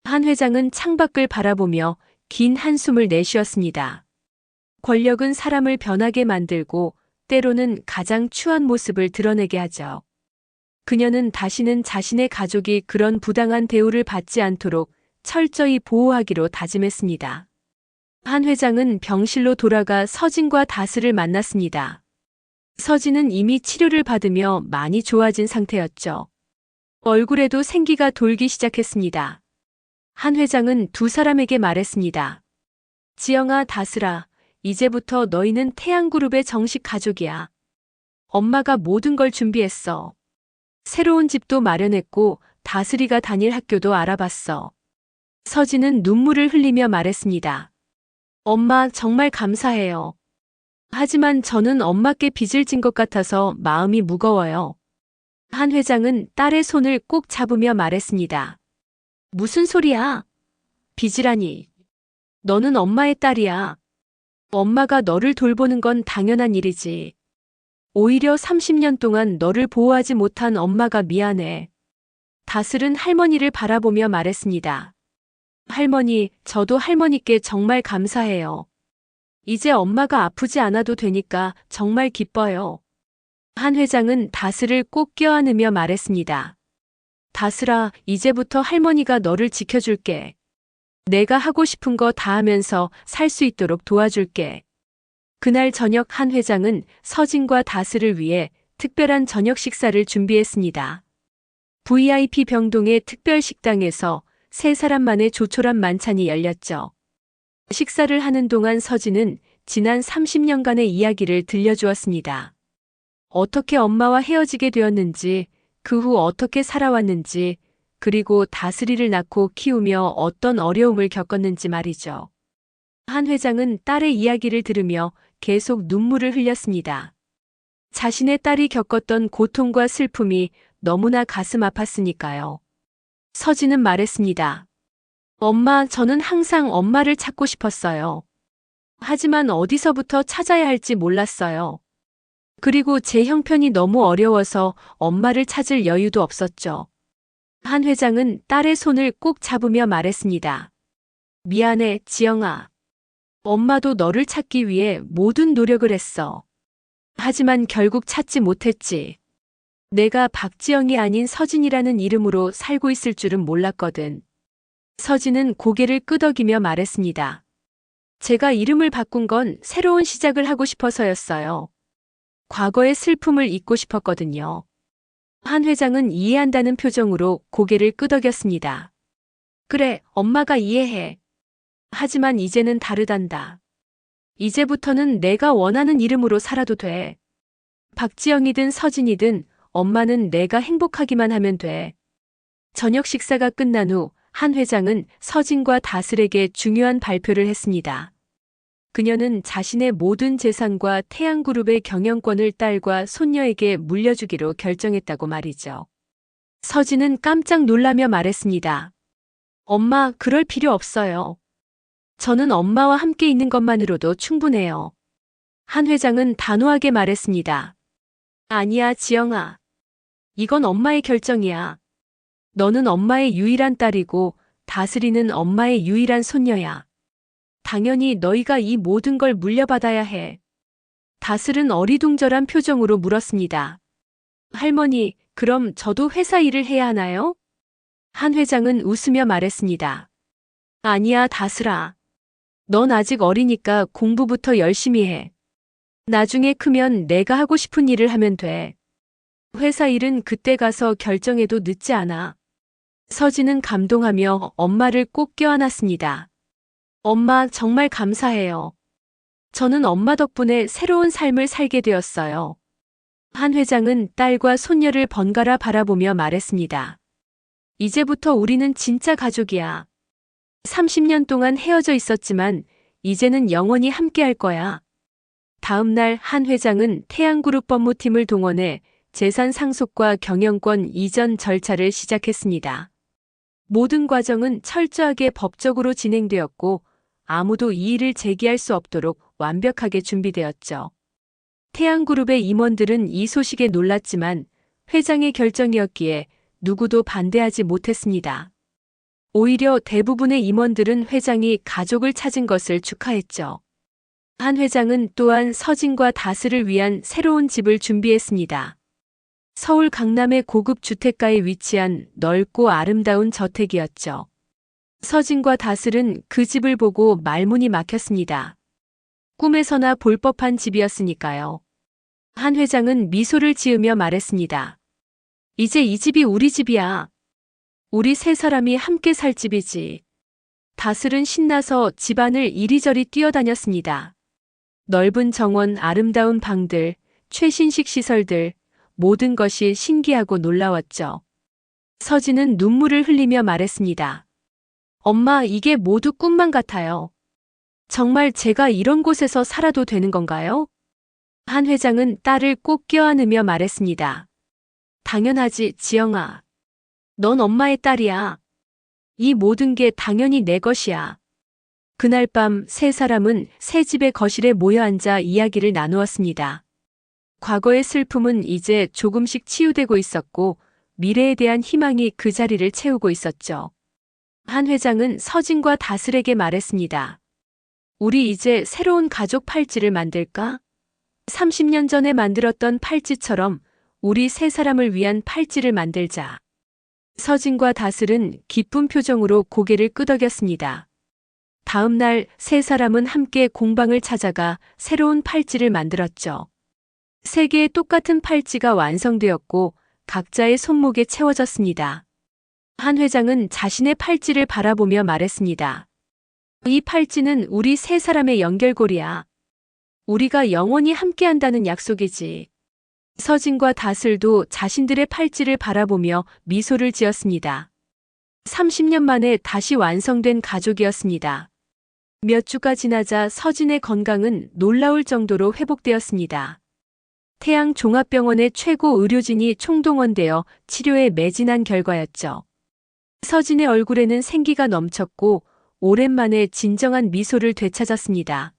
한 회장은 창밖을 바라보며 긴 한숨을 내쉬었습니다. 권력은 사람을 변하게 만들고 때로는 가장 추한 모습을 드러내게 하죠. 그녀는 다시는 자신의 가족이 그런 부당한 대우를 받지 않도록 철저히 보호하기로 다짐했습니다. 한 회장은 병실로 돌아가 서진과 다슬을 만났습니다. 서진은 이미 치료를 받으며 많이 좋아진 상태였죠. 얼굴에도 생기가 돌기 시작했습니다. 한 회장은 두 사람에게 말했습니다. 지영아, 다슬아, 이제부터 너희는 태양그룹의 정식 가족이야. 엄마가 모든 걸 준비했어. 새로운 집도 마련했고 다슬이가 다닐 학교도 알아봤어. 서진은 눈물을 흘리며 말했습니다. 엄마, 정말 감사해요. 하지만 저는 엄마께 빚을 진 것 같아서 마음이 무거워요. 한 회장은 딸의 손을 꼭 잡으며 말했습니다. 무슨 소리야? 빚이라니. 너는 엄마의 딸이야. 엄마가 너를 돌보는 건 당연한 일이지. 오히려 30년 동안 너를 보호하지 못한 엄마가 미안해. 다슬은 할머니를 바라보며 말했습니다. 할머니, 저도 할머니께 정말 감사해요. 이제 엄마가 아프지 않아도 되니까 정말 기뻐요. 한 회장은 다슬을 꼭 껴안으며 말했습니다. 다슬아, 이제부터 할머니가 너를 지켜줄게. 내가 하고 싶은 거 다 하면서 살 수 있도록 도와줄게. 그날 저녁 한 회장은 서진과 다슬을 위해 특별한 저녁 식사를 준비했습니다. VIP 병동의 특별 식당에서 세 사람만의 조촐한 만찬이 열렸죠. 식사를 하는 동안 서진은 지난 30년간의 이야기를 들려주었습니다. 어떻게 엄마와 헤어지게 되었는지, 그 후 어떻게 살아왔는지, 그리고 다슬이를 낳고 키우며 어떤 어려움을 겪었는지 말이죠. 한 회장은 딸의 이야기를 들으며 계속 눈물을 흘렸습니다. 자신의 딸이 겪었던 고통과 슬픔이 너무나 가슴 아팠으니까요. 서진은 말했습니다. 엄마, 저는 항상 엄마를 찾고 싶었어요. 하지만 어디서부터 찾아야 할지 몰랐어요. 그리고 제 형편이 너무 어려워서 엄마를 찾을 여유도 없었죠. 한 회장은 딸의 손을 꼭 잡으며 말했습니다. 미안해, 지영아. 엄마도 너를 찾기 위해 모든 노력을 했어. 하지만 결국 찾지 못했지. 내가 박지영이 아닌 서진이라는 이름으로 살고 있을 줄은 몰랐거든. 서진은 고개를 끄덕이며 말했습니다. 제가 이름을 바꾼 건 새로운 시작을 하고 싶어서였어요. 과거의 슬픔을 잊고 싶었거든요. 한 회장은 이해한다는 표정으로 고개를 끄덕였습니다. 그래, 엄마가 이해해. 하지만 이제는 다르단다. 이제부터는 내가 원하는 이름으로 살아도 돼. 박지영이든 서진이든 엄마는 내가 행복하기만 하면 돼. 저녁 식사가 끝난 후 한 회장은 서진과 다슬에게 중요한 발표를 했습니다. 그녀는 자신의 모든 재산과 태양그룹의 경영권을 딸과 손녀에게 물려주기로 결정했다고 말이죠. 서진은 깜짝 놀라며 말했습니다. 엄마, 그럴 필요 없어요. 저는 엄마와 함께 있는 것만으로도 충분해요. 한 회장은 단호하게 말했습니다. 아니야, 지영아. 이건 엄마의 결정이야. 너는 엄마의 유일한 딸이고 다슬이는 엄마의 유일한 손녀야. 당연히 너희가 이 모든 걸 물려받아야 해. 다슬은 어리둥절한 표정으로 물었습니다. 할머니, 그럼 저도 회사 일을 해야 하나요? 한 회장은 웃으며 말했습니다. 아니야, 다슬아. 넌 아직 어리니까 공부부터 열심히 해. 나중에 크면 내가 하고 싶은 일을 하면 돼. 회사 일은 그때 가서 결정해도 늦지 않아. 서진은 감동하며 엄마를 꼭 껴안았습니다. 엄마, 정말 감사해요. 저는 엄마 덕분에 새로운 삶을 살게 되었어요. 한 회장은 딸과 손녀를 번갈아 바라보며 말했습니다. 이제부터 우리는 진짜 가족이야. 30년 동안 헤어져 있었지만 이제는 영원히 함께할 거야. 다음 날 한 회장은 태양그룹 법무팀을 동원해 재산 상속과 경영권 이전 절차를 시작했습니다. 모든 과정은 철저하게 법적으로 진행되었고 아무도 이의를 제기할 수 없도록 완벽하게 준비되었죠. 태양그룹의 임원들은 이 소식에 놀랐지만 회장의 결정이었기에 누구도 반대하지 못했습니다. 오히려 대부분의 임원들은 회장이 가족을 찾은 것을 축하했죠. 한 회장은 또한 서진과 다슬을 위한 새로운 집을 준비했습니다. 서울 강남의 고급 주택가에 위치한 넓고 아름다운 저택이었죠. 서진과 다슬은 그 집을 보고 말문이 막혔습니다. 꿈에서나 볼 법한 집이었으니까요. 한 회장은 미소를 지으며 말했습니다. 이제 이 집이 우리 집이야. 우리 세 사람이 함께 살 집이지. 다슬은 신나서 집안을 이리저리 뛰어다녔습니다. 넓은 정원, 아름다운 방들, 최신식 시설들, 모든 것이 신기하고 놀라웠죠. 서진은 눈물을 흘리며 말했습니다. 엄마, 이게 모두 꿈만 같아요. 정말 제가 이런 곳에서 살아도 되는 건가요? 한 회장은 딸을 꼭 껴안으며 말했습니다. 당연하지, 지영아. 넌 엄마의 딸이야. 이 모든 게 당연히 내 것이야. 그날 밤 세 사람은 새 집의 거실에 모여 앉아 이야기를 나누었습니다. 과거의 슬픔은 이제 조금씩 치유되고 있었고 미래에 대한 희망이 그 자리를 채우고 있었죠. 한 회장은 서진과 다슬에게 말했습니다. 우리 이제 새로운 가족 팔찌를 만들까? 30년 전에 만들었던 팔찌처럼 우리 세 사람을 위한 팔찌를 만들자. 서진과 다슬은 기쁜 표정으로 고개를 끄덕였습니다. 다음 날 세 사람은 함께 공방을 찾아가 새로운 팔찌를 만들었죠. 세 개의 똑같은 팔찌가 완성되었고 각자의 손목에 채워졌습니다. 한 회장은 자신의 팔찌를 바라보며 말했습니다. 이 팔찌는 우리 세 사람의 연결고리야. 우리가 영원히 함께한다는 약속이지. 서진과 다슬도 자신들의 팔찌를 바라보며 미소를 지었습니다. 30년 만에 다시 완성된 가족이었습니다. 몇 주가 지나자 서진의 건강은 놀라울 정도로 회복되었습니다. 태양 종합병원의 최고 의료진이 총동원되어 치료에 매진한 결과였죠. 서진의 얼굴에는 생기가 넘쳤고 오랜만에 진정한 미소를 되찾았습니다.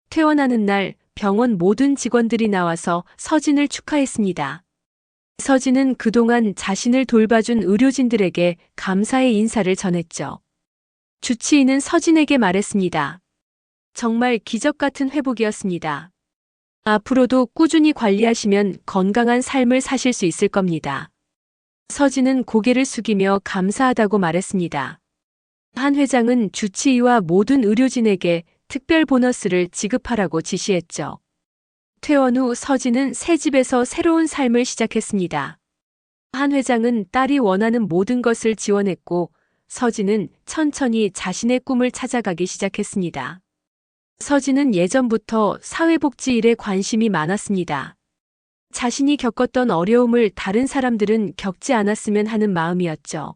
퇴원하는 날 병원 모든 직원들이 나와서 서진을 축하했습니다. 서진은 그동안 자신을 돌봐준 의료진들에게 감사의 인사를 전했죠. 주치의는 서진에게 말했습니다. 정말 기적 같은 회복이었습니다. 앞으로도 꾸준히 관리하시면 건강한 삶을 사실 수 있을 겁니다. 서진은 고개를 숙이며 감사하다고 말했습니다. 한 회장은 주치의와 모든 의료진에게 특별 보너스를 지급하라고 지시했죠. 퇴원 후 서진은 새 집에서 새로운 삶을 시작했습니다. 한 회장은 딸이 원하는 모든 것을 지원했고 서진은 천천히 자신의 꿈을 찾아가기 시작했습니다. 서진은 예전부터 사회복지 일에 관심이 많았습니다. 자신이 겪었던 어려움을 다른 사람들은 겪지 않았으면 하는 마음이었죠.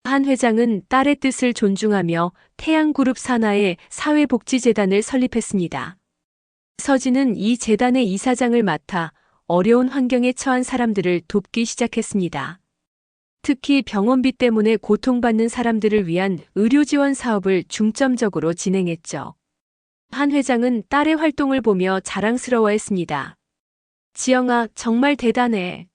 한 회장은 딸의 뜻을 존중하며 태양그룹 산하의 사회복지재단을 설립했습니다. 서진은 이 재단의 이사장을 맡아 어려운 환경에 처한 사람들을 돕기 시작했습니다. 특히 병원비 때문에 고통받는 사람들을 위한 의료지원 사업을 중점적으로 진행했죠. 한 회장은 딸의 활동을 보며 자랑스러워했습니다. 지영아, 정말 대단해.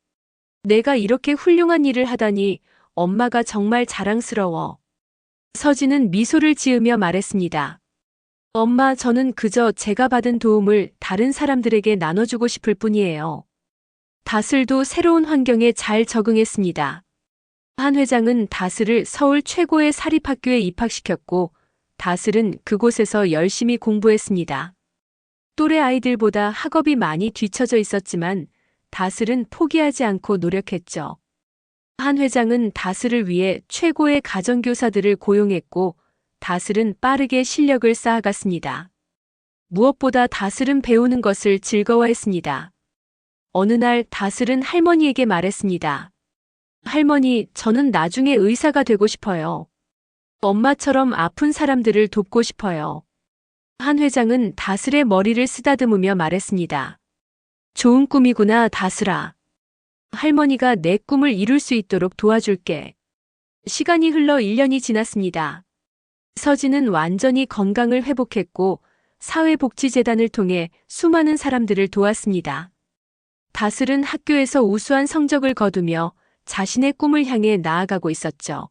내가 이렇게 훌륭한 일을 하다니 엄마가 정말 자랑스러워. 서진은 미소를 지으며 말했습니다. 엄마, 저는 그저 제가 받은 도움을 다른 사람들에게 나눠주고 싶을 뿐이에요. 다슬도 새로운 환경에 잘 적응했습니다. 한 회장은 다슬을 서울 최고의 사립학교에 입학시켰고 다슬은 그곳에서 열심히 공부했습니다. 또래 아이들보다 학업이 많이 뒤처져 있었지만 다슬은 포기하지 않고 노력했죠. 한 회장은 다슬을 위해 최고의 가정교사들을 고용했고 다슬은 빠르게 실력을 쌓아갔습니다. 무엇보다 다슬은 배우는 것을 즐거워했습니다. 어느 날 다슬은 할머니에게 말했습니다. 할머니, 저는 나중에 의사가 되고 싶어요. 엄마처럼 아픈 사람들을 돕고 싶어요. 한 회장은 다슬의 머리를 쓰다듬으며 말했습니다. 좋은 꿈이구나, 다슬아. 할머니가 내 꿈을 이룰 수 있도록 도와줄게. 시간이 흘러 1년이 지났습니다. 서진은 완전히 건강을 회복했고 사회복지재단을 통해 수많은 사람들을 도왔습니다. 다슬은 학교에서 우수한 성적을 거두며 자신의 꿈을 향해 나아가고 있었죠.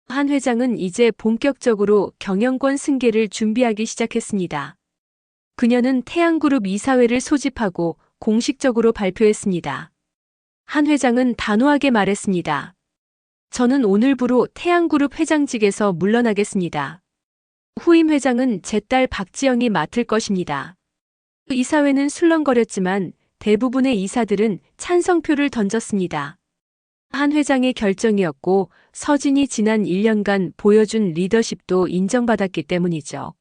한 회장은 이제 본격적으로 경영권 승계를 준비하기 시작했습니다. 그녀는 태양그룹 이사회를 소집하고 공식적으로 발표했습니다. 한 회장은 단호하게 말했습니다. 저는 오늘부로 태양그룹 회장직에서 물러나겠습니다. 후임 회장은 제 딸 박지영이 맡을 것입니다. 이사회는 술렁거렸지만 대부분의 이사들은 찬성표를 던졌습니다. 한 회장의 결정이었고 서진이 지난 1년간 보여준 리더십도 인정받았기 때문이죠.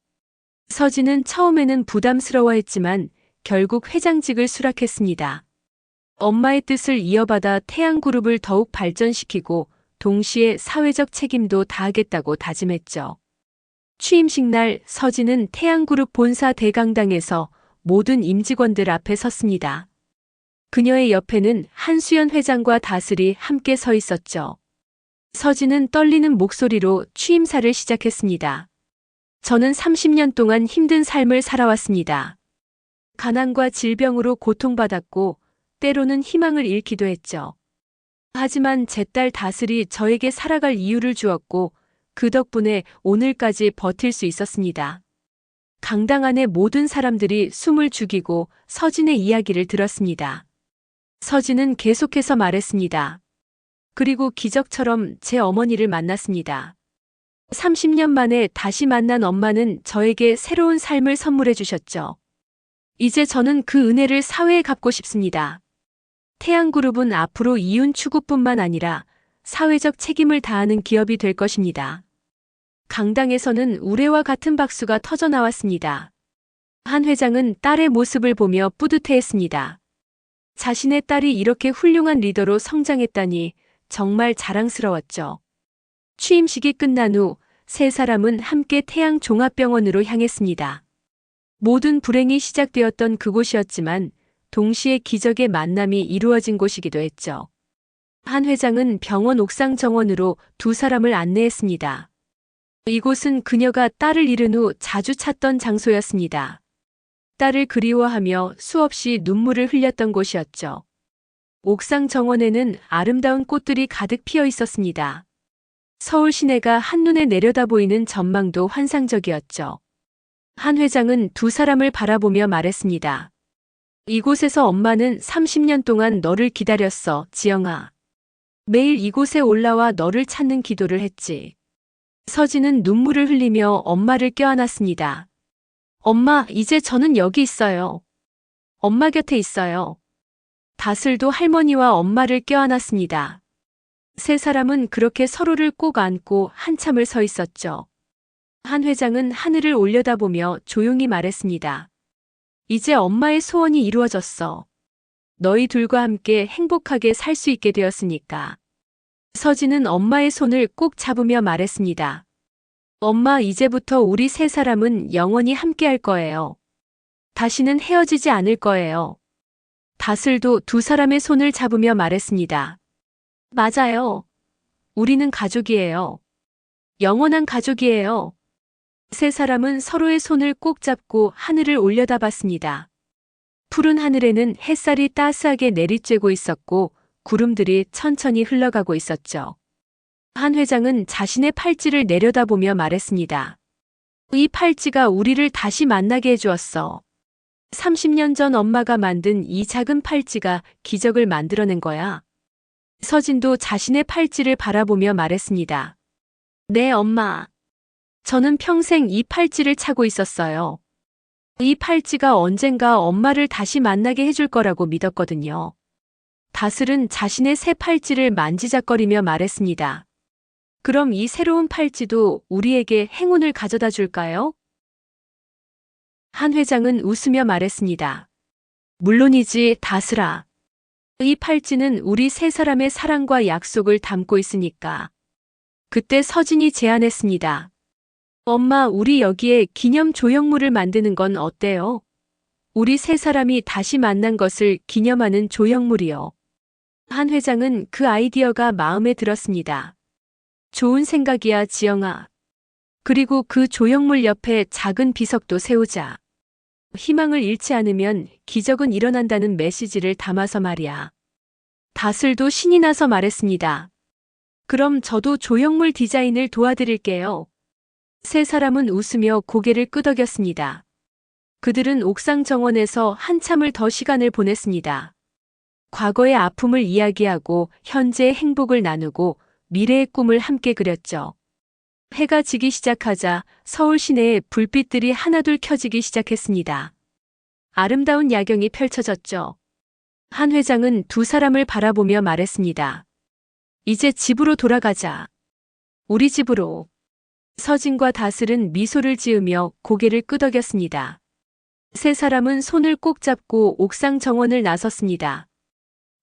서진은 처음에는 부담스러워했지만 결국 회장직을 수락했습니다. 엄마의 뜻을 이어받아 태양그룹을 더욱 발전시키고 동시에 사회적 책임도 다하겠다고 다짐했죠. 취임식 날 서진은 태양그룹 본사 대강당에서 모든 임직원들 앞에 섰습니다. 그녀의 옆에는 한수연 회장과 다슬이 함께 서 있었죠. 서진은 떨리는 목소리로 취임사를 시작했습니다. 저는 30년 동안 힘든 삶을 살아왔습니다. 가난과 질병으로 고통받았고 때로는 희망을 잃기도 했죠. 하지만 제 딸 다슬이 저에게 살아갈 이유를 주었고 그 덕분에 오늘까지 버틸 수 있었습니다. 강당 안의 모든 사람들이 숨을 죽이고 서진의 이야기를 들었습니다. 서진은 계속해서 말했습니다. 그리고 기적처럼 제 어머니를 만났습니다. 30년 만에 다시 만난 엄마는 저에게 새로운 삶을 선물해 주셨죠. 이제 저는 그 은혜를 사회에 갚고 싶습니다. 태양그룹은 앞으로 이윤 추구뿐만 아니라 사회적 책임을 다하는 기업이 될 것입니다. 강당에서는 우레와 같은 박수가 터져 나왔습니다. 한 회장은 딸의 모습을 보며 뿌듯해했습니다. 자신의 딸이 이렇게 훌륭한 리더로 성장했다니 정말 자랑스러웠죠. 취임식이 끝난 후 세 사람은 함께 태양종합병원으로 향했습니다. 모든 불행이 시작되었던 그곳이었지만 동시에 기적의 만남이 이루어진 곳이기도 했죠. 한 회장은 병원 옥상 정원으로 두 사람을 안내했습니다. 이곳은 그녀가 딸을 잃은 후 자주 찾던 장소였습니다. 딸을 그리워하며 수없이 눈물을 흘렸던 곳이었죠. 옥상 정원에는 아름다운 꽃들이 가득 피어 있었습니다. 서울 시내가 한눈에 내려다 보이는 전망도 환상적이었죠. 한 회장은 두 사람을 바라보며 말했습니다. 이곳에서 엄마는 30년 동안 너를 기다렸어, 지영아. 매일 이곳에 올라와 너를 찾는 기도를 했지. 서진은 눈물을 흘리며 엄마를 껴안았습니다. 엄마, 이제 저는 여기 있어요. 엄마 곁에 있어요. 다슬도 할머니와 엄마를 껴안았습니다. 세 사람은 그렇게 서로를 꼭 안고 한참을 서 있었죠. 한 회장은 하늘을 올려다보며 조용히 말했습니다. 이제 엄마의 소원이 이루어졌어. 너희 둘과 함께 행복하게 살 수 있게 되었으니까. 서진은 엄마의 손을 꼭 잡으며 말했습니다. 엄마, 이제부터 우리 세 사람은 영원히 함께 할 거예요. 다시는 헤어지지 않을 거예요. 다슬도 두 사람의 손을 잡으며 말했습니다. 맞아요. 우리는 가족이에요. 영원한 가족이에요. 세 사람은 서로의 손을 꼭 잡고 하늘을 올려다봤습니다. 푸른 하늘에는 햇살이 따스하게 내리쬐고 있었고 구름들이 천천히 흘러가고 있었죠. 한 회장은 자신의 팔찌를 내려다보며 말했습니다. 이 팔찌가 우리를 다시 만나게 해주었어. 30년 전 엄마가 만든 이 작은 팔찌가 기적을 만들어낸 거야. 서진도 자신의 팔찌를 바라보며 말했습니다. 네, 엄마. 저는 평생 이 팔찌를 차고 있었어요. 이 팔찌가 언젠가 엄마를 다시 만나게 해줄 거라고 믿었거든요. 다슬은 자신의 새 팔찌를 만지작거리며 말했습니다. 그럼 이 새로운 팔찌도 우리에게 행운을 가져다 줄까요? 한 회장은 웃으며 말했습니다. 물론이지, 다슬아. 이 팔찌는 우리 세 사람의 사랑과 약속을 담고 있으니까. 그때 서진이 제안했습니다. 엄마, 우리 여기에 기념 조형물을 만드는 건 어때요? 우리 세 사람이 다시 만난 것을 기념하는 조형물이요. 한 회장은 그 아이디어가 마음에 들었습니다. 좋은 생각이야, 지영아. 그리고 그 조형물 옆에 작은 비석도 세우자. 희망을 잃지 않으면 기적은 일어난다는 메시지를 담아서 말이야. 다슬도 신이 나서 말했습니다. 그럼 저도 조형물 디자인을 도와드릴게요. 세 사람은 웃으며 고개를 끄덕였습니다. 그들은 옥상 정원에서 한참을 더 시간을 보냈습니다. 과거의 아픔을 이야기하고 현재의 행복을 나누고 미래의 꿈을 함께 그렸죠. 해가 지기 시작하자 서울 시내에 불빛들이 하나둘 켜지기 시작했습니다. 아름다운 야경이 펼쳐졌죠. 한 회장은 두 사람을 바라보며 말했습니다. 이제 집으로 돌아가자. 우리 집으로. 서진과 다슬은 미소를 지으며 고개를 끄덕였습니다. 세 사람은 손을 꼭 잡고 옥상 정원을 나섰습니다.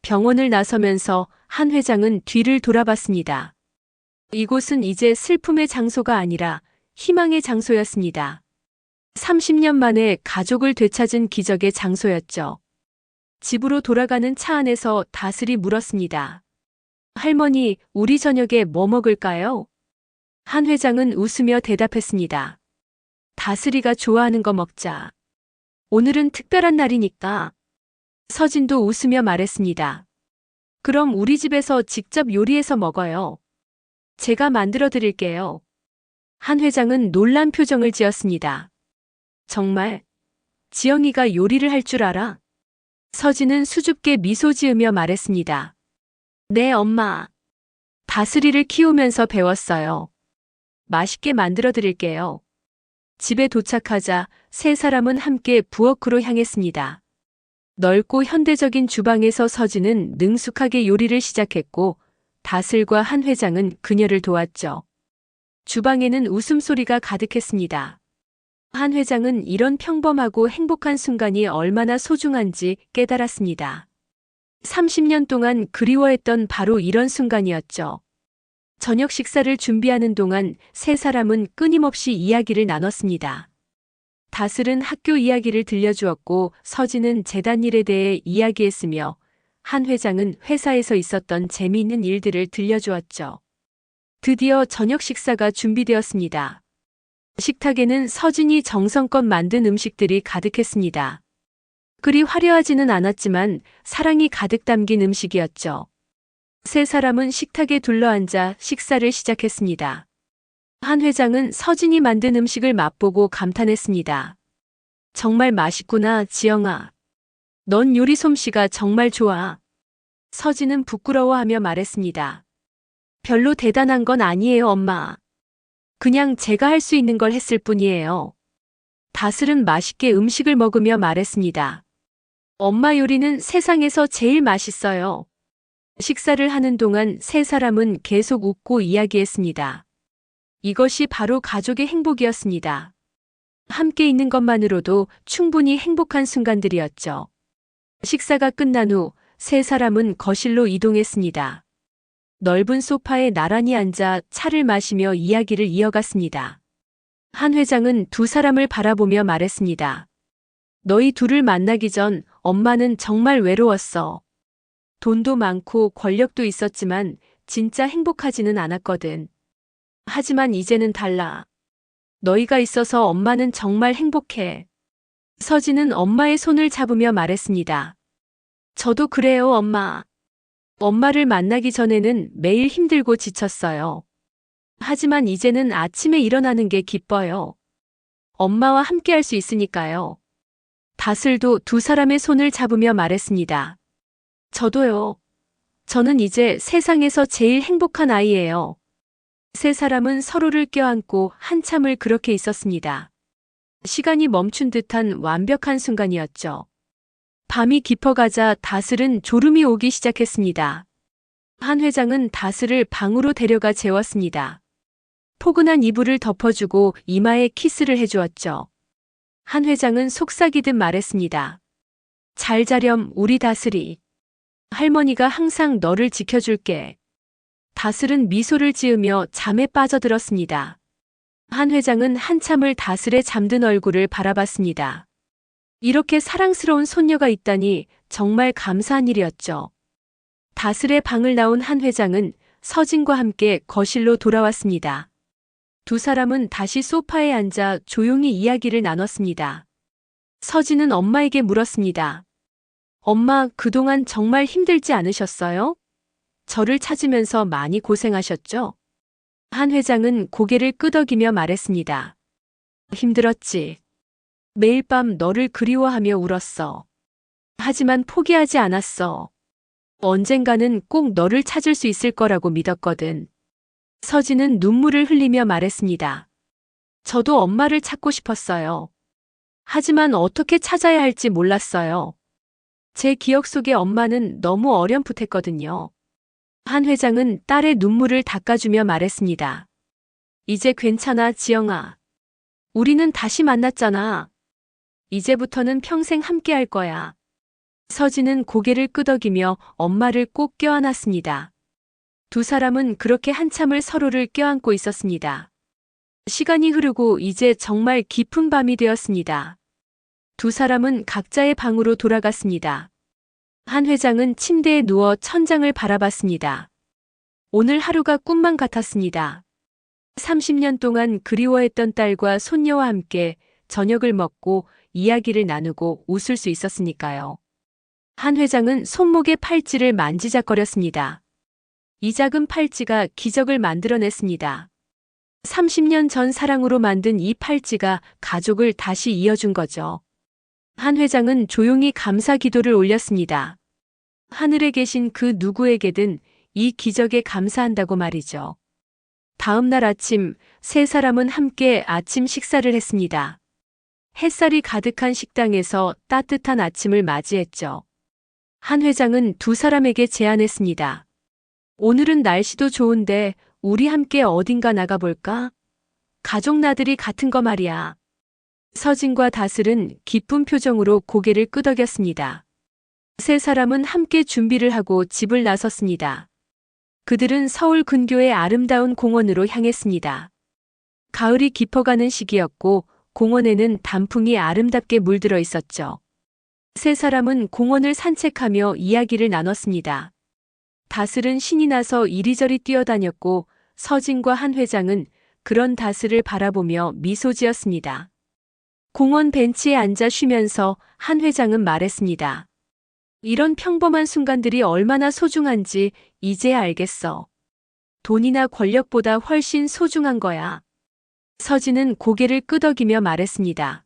병원을 나서면서 한 회장은 뒤를 돌아봤습니다. 이곳은 이제 슬픔의 장소가 아니라 희망의 장소였습니다. 30년 만에 가족을 되찾은 기적의 장소였죠. 집으로 돌아가는 차 안에서 다슬이 물었습니다. 할머니, 우리 저녁에 뭐 먹을까요? 한 회장은 웃으며 대답했습니다. 다슬이가 좋아하는 거 먹자. 오늘은 특별한 날이니까. 서진도 웃으며 말했습니다. 그럼 우리 집에서 직접 요리해서 먹어요. 제가 만들어 드릴게요. 한 회장은 놀란 표정을 지었습니다. 정말? 지영이가 요리를 할 줄 알아? 서진은 수줍게 미소 지으며 말했습니다. 네, 엄마. 다슬이를 키우면서 배웠어요. 맛있게 만들어 드릴게요. 집에 도착하자 세 사람은 함께 부엌으로 향했습니다. 넓고 현대적인 주방에서 서진은 능숙하게 요리를 시작했고 다슬과 한 회장은 그녀를 도왔죠. 주방에는 웃음소리가 가득했습니다. 한 회장은 이런 평범하고 행복한 순간이 얼마나 소중한지 깨달았습니다. 30년 동안 그리워했던 바로 이런 순간이었죠. 저녁 식사를 준비하는 동안 세 사람은 끊임없이 이야기를 나눴습니다. 다슬은 학교 이야기를 들려주었고 서진은 재단 일에 대해 이야기했으며 한 회장은 회사에서 있었던 재미있는 일들을 들려주었죠. 드디어 저녁 식사가 준비되었습니다. 식탁에는 서진이 정성껏 만든 음식들이 가득했습니다. 그리 화려하지는 않았지만 사랑이 가득 담긴 음식이었죠. 세 사람은 식탁에 둘러앉아 식사를 시작했습니다. 한 회장은 서진이 만든 음식을 맛보고 감탄했습니다. 정말 맛있구나, 지영아. 넌 요리 솜씨가 정말 좋아. 서진은 부끄러워하며 말했습니다. 별로 대단한 건 아니에요, 엄마. 그냥 제가 할 수 있는 걸 했을 뿐이에요. 다슬은 맛있게 음식을 먹으며 말했습니다. 엄마 요리는 세상에서 제일 맛있어요. 식사를 하는 동안 세 사람은 계속 웃고 이야기했습니다. 이것이 바로 가족의 행복이었습니다. 함께 있는 것만으로도 충분히 행복한 순간들이었죠. 식사가 끝난 후 세 사람은 거실로 이동했습니다. 넓은 소파에 나란히 앉아 차를 마시며 이야기를 이어갔습니다. 한 회장은 두 사람을 바라보며 말했습니다. 너희 둘을 만나기 전 엄마는 정말 외로웠어. 돈도 많고 권력도 있었지만 진짜 행복하지는 않았거든. 하지만 이제는 달라. 너희가 있어서 엄마는 정말 행복해. 서진은 엄마의 손을 잡으며 말했습니다. 저도 그래요, 엄마. 엄마를 만나기 전에는 매일 힘들고 지쳤어요. 하지만 이제는 아침에 일어나는 게 기뻐요. 엄마와 함께 할 수 있으니까요. 다슬도 두 사람의 손을 잡으며 말했습니다. 저도요. 저는 이제 세상에서 제일 행복한 아이예요. 세 사람은 서로를 껴안고 한참을 그렇게 있었습니다. 시간이 멈춘 듯한 완벽한 순간이었죠. 밤이 깊어가자 다슬은 졸음이 오기 시작했습니다. 한 회장은 다슬을 방으로 데려가 재웠습니다. 포근한 이불을 덮어주고 이마에 키스를 해주었죠. 한 회장은 속삭이듯 말했습니다. 잘 자렴, 우리 다슬이. 할머니가 항상 너를 지켜줄게. 다슬은 미소를 지으며 잠에 빠져들었습니다. 한 회장은 한참을 다슬의 잠든 얼굴을 바라봤습니다. 이렇게 사랑스러운 손녀가 있다니 정말 감사한 일이었죠. 다슬의 방을 나온 한 회장은 서진과 함께 거실로 돌아왔습니다. 두 사람은 다시 소파에 앉아 조용히 이야기를 나눴습니다. 서진은 엄마에게 물었습니다. 엄마, 그동안 정말 힘들지 않으셨어요? 저를 찾으면서 많이 고생하셨죠? 한 회장은 고개를 끄덕이며 말했습니다. 힘들었지. 매일 밤 너를 그리워하며 울었어. 하지만 포기하지 않았어. 언젠가는 꼭 너를 찾을 수 있을 거라고 믿었거든. 서진은 눈물을 흘리며 말했습니다. 저도 엄마를 찾고 싶었어요. 하지만 어떻게 찾아야 할지 몰랐어요. 제 기억 속의 엄마는 너무 어렴풋했거든요. 한 회장은 딸의 눈물을 닦아주며 말했습니다. 이제 괜찮아, 지영아. 우리는 다시 만났잖아. 이제부터는 평생 함께 할 거야. 서진은 고개를 끄덕이며 엄마를 꼭 껴안았습니다. 두 사람은 그렇게 한참을 서로를 껴안고 있었습니다. 시간이 흐르고 이제 정말 깊은 밤이 되었습니다. 두 사람은 각자의 방으로 돌아갔습니다. 한 회장은 침대에 누워 천장을 바라봤습니다. 오늘 하루가 꿈만 같았습니다. 30년 동안 그리워했던 딸과 손녀와 함께 저녁을 먹고 이야기를 나누고 웃을 수 있었으니까요. 한 회장은 손목의 팔찌를 만지작거렸습니다. 이 작은 팔찌가 기적을 만들어냈습니다. 30년 전 사랑으로 만든 이 팔찌가 가족을 다시 이어준 거죠. 한 회장은 조용히 감사 기도를 올렸습니다. 하늘에 계신 그 누구에게든 이 기적에 감사한다고 말이죠. 다음 날 아침, 세 사람은 함께 아침 식사를 했습니다. 햇살이 가득한 식당에서 따뜻한 아침을 맞이했죠. 한 회장은 두 사람에게 제안했습니다. 오늘은 날씨도 좋은데 우리 함께 어딘가 나가볼까? 가족 나들이 같은 거 말이야. 서진과 다슬은 기쁜 표정으로 고개를 끄덕였습니다. 세 사람은 함께 준비를 하고 집을 나섰습니다. 그들은 서울 근교의 아름다운 공원으로 향했습니다. 가을이 깊어가는 시기였고 공원에는 단풍이 아름답게 물들어 있었죠. 세 사람은 공원을 산책하며 이야기를 나눴습니다. 다슬은 신이 나서 이리저리 뛰어다녔고 서진과 한 회장은 그런 다슬을 바라보며 미소 지었습니다. 공원 벤치에 앉아 쉬면서 한 회장은 말했습니다. 이런 평범한 순간들이 얼마나 소중한지 이제야 알겠어. 돈이나 권력보다 훨씬 소중한 거야. 서진은 고개를 끄덕이며 말했습니다.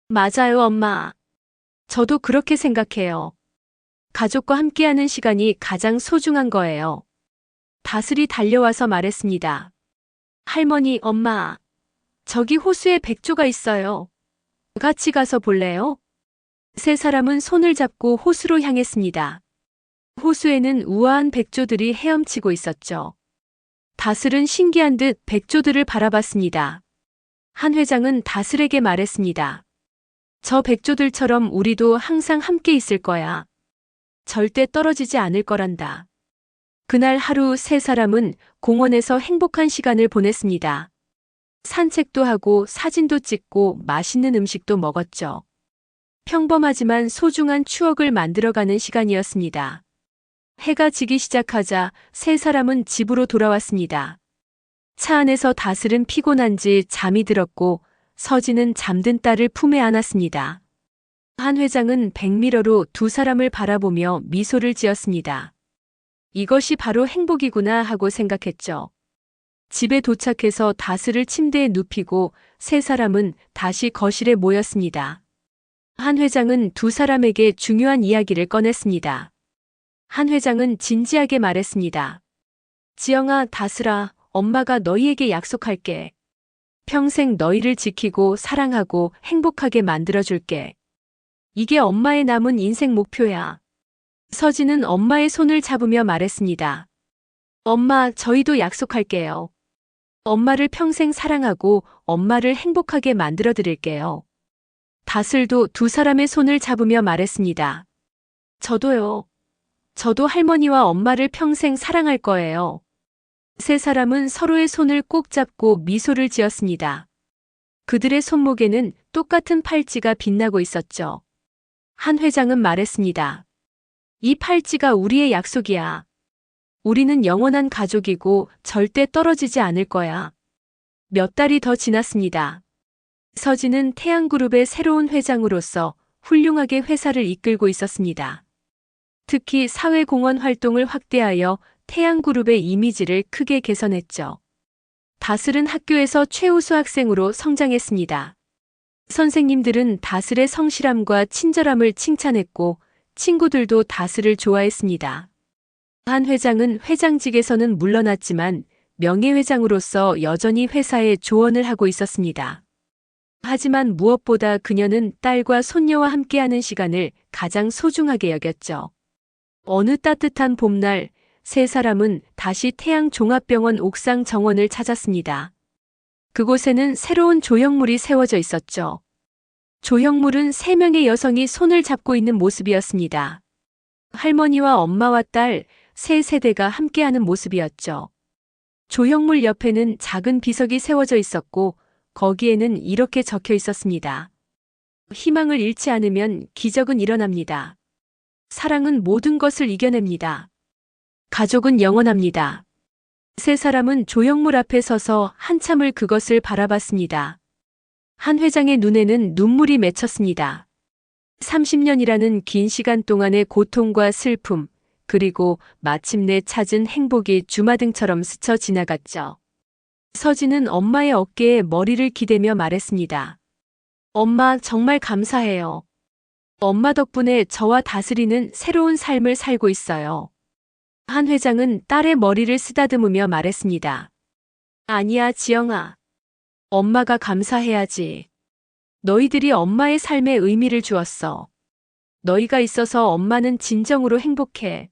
맞아요, 엄마. 저도 그렇게 생각해요. 가족과 함께하는 시간이 가장 소중한 거예요. 다슬이 달려와서 말했습니다. 할머니, 엄마. 저기 호수에 백조가 있어요. 같이 가서 볼래요? 세 사람은 손을 잡고 호수로 향했습니다. 호수에는 우아한 백조들이 헤엄치고 있었죠. 다슬은 신기한 듯 백조들을 바라봤습니다. 한 회장은 다슬에게 말했습니다. 저 백조들처럼 우리도 항상 함께 있을 거야. 절대 떨어지지 않을 거란다. 그날 하루 세 사람은 공원에서 행복한 시간을 보냈습니다. 산책도 하고 사진도 찍고 맛있는 음식도 먹었죠. 평범하지만 소중한 추억을 만들어가는 시간이었습니다. 해가 지기 시작하자 세 사람은 집으로 돌아왔습니다. 차 안에서 다슬은 피곤한지 잠이 들었고 서진은 잠든 딸을 품에 안았습니다. 한 회장은 백미러로 두 사람을 바라보며 미소를 지었습니다. 이것이 바로 행복이구나 하고 생각했죠. 집에 도착해서 다슬을 침대에 눕히고 세 사람은 다시 거실에 모였습니다. 한 회장은 두 사람에게 중요한 이야기를 꺼냈습니다. 한 회장은 진지하게 말했습니다. 지영아, 다슬아, 엄마가 너희에게 약속할게. 평생 너희를 지키고 사랑하고 행복하게 만들어줄게. 이게 엄마의 남은 인생 목표야. 서진은 엄마의 손을 잡으며 말했습니다. 엄마, 저희도 약속할게요. 엄마를 평생 사랑하고 엄마를 행복하게 만들어 드릴게요. 다슬도 두 사람의 손을 잡으며 말했습니다. 저도요. 저도 할머니와 엄마를 평생 사랑할 거예요. 세 사람은 서로의 손을 꼭 잡고 미소를 지었습니다. 그들의 손목에는 똑같은 팔찌가 빛나고 있었죠. 한 회장은 말했습니다. 이 팔찌가 우리의 약속이야. 우리는 영원한 가족이고 절대 떨어지지 않을 거야. 몇 달이 더 지났습니다. 서진은 태양그룹의 새로운 회장으로서 훌륭하게 회사를 이끌고 있었습니다. 특히 사회공헌 활동을 확대하여 태양그룹의 이미지를 크게 개선했죠. 다슬은 학교에서 최우수 학생으로 성장했습니다. 선생님들은 다슬의 성실함과 친절함을 칭찬했고 친구들도 다슬을 좋아했습니다. 한 회장은 회장직에서는 물러났지만 명예회장으로서 여전히 회사에 조언을 하고 있었습니다. 하지만 무엇보다 그녀는 딸과 손녀와 함께하는 시간을 가장 소중하게 여겼죠. 어느 따뜻한 봄날, 세 사람은 다시 태양종합병원 옥상 정원을 찾았습니다. 그곳에는 새로운 조형물이 세워져 있었죠. 조형물은 세 명의 여성이 손을 잡고 있는 모습이었습니다. 할머니와 엄마와 딸, 세 세대가 함께하는 모습이었죠. 조형물 옆에는 작은 비석이 세워져 있었고 거기에는 이렇게 적혀 있었습니다. 희망을 잃지 않으면 기적은 일어납니다. 사랑은 모든 것을 이겨냅니다. 가족은 영원합니다. 세 사람은 조형물 앞에 서서 한참을 그것을 바라봤습니다. 한 회장의 눈에는 눈물이 맺혔습니다. 30년이라는 긴 시간 동안의 고통과 슬픔, 그리고 마침내 찾은 행복이 주마등처럼 스쳐 지나갔죠. 서진은 엄마의 어깨에 머리를 기대며 말했습니다. 엄마, 정말 감사해요. 엄마 덕분에 저와 다스리는 새로운 삶을 살고 있어요. 한 회장은 딸의 머리를 쓰다듬으며 말했습니다. 아니야, 지영아. 엄마가 감사해야지. 너희들이 엄마의 삶에 의미를 주었어. 너희가 있어서 엄마는 진정으로 행복해.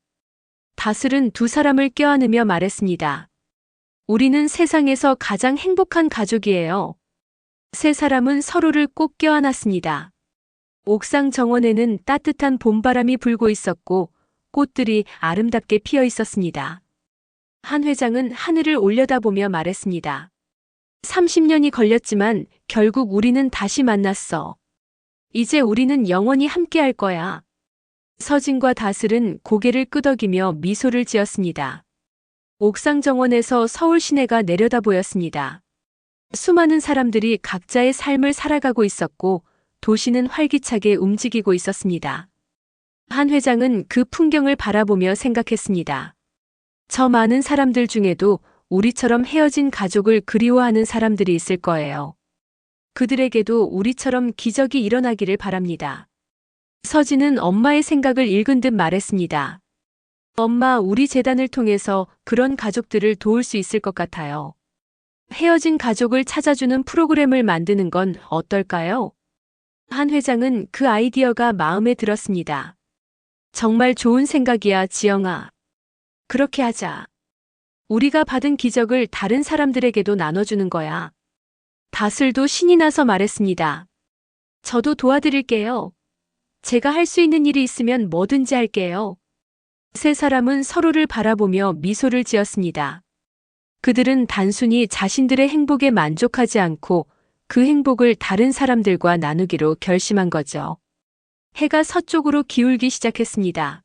다슬은 두 사람을 껴안으며 말했습니다. 우리는 세상에서 가장 행복한 가족이에요. 세 사람은 서로를 꼭 껴안았습니다. 옥상 정원에는 따뜻한 봄바람이 불고 있었고 꽃들이 아름답게 피어 있었습니다. 한 회장은 하늘을 올려다보며 말했습니다. 30년이 걸렸지만 결국 우리는 다시 만났어. 이제 우리는 영원히 함께할 거야. 서진과 다슬은 고개를 끄덕이며 미소를 지었습니다. 옥상 정원에서 서울 시내가 내려다 보였습니다. 수많은 사람들이 각자의 삶을 살아가고 있었고 도시는 활기차게 움직이고 있었습니다. 한 회장은 그 풍경을 바라보며 생각했습니다. 저 많은 사람들 중에도 우리처럼 헤어진 가족을 그리워하는 사람들이 있을 거예요. 그들에게도 우리처럼 기적이 일어나기를 바랍니다. 서진은 엄마의 생각을 읽은 듯 말했습니다. 엄마, 우리 재단을 통해서 그런 가족들을 도울 수 있을 것 같아요. 헤어진 가족을 찾아주는 프로그램을 만드는 건 어떨까요? 한 회장은 그 아이디어가 마음에 들었습니다. 정말 좋은 생각이야, 지영아. 그렇게 하자. 우리가 받은 기적을 다른 사람들에게도 나눠주는 거야. 다슬도 신이 나서 말했습니다. 저도 도와드릴게요. 제가 할 수 있는 일이 있으면 뭐든지 할게요. 세 사람은 서로를 바라보며 미소를 지었습니다. 그들은 단순히 자신들의 행복에 만족하지 않고 그 행복을 다른 사람들과 나누기로 결심한 거죠. 해가 서쪽으로 기울기 시작했습니다.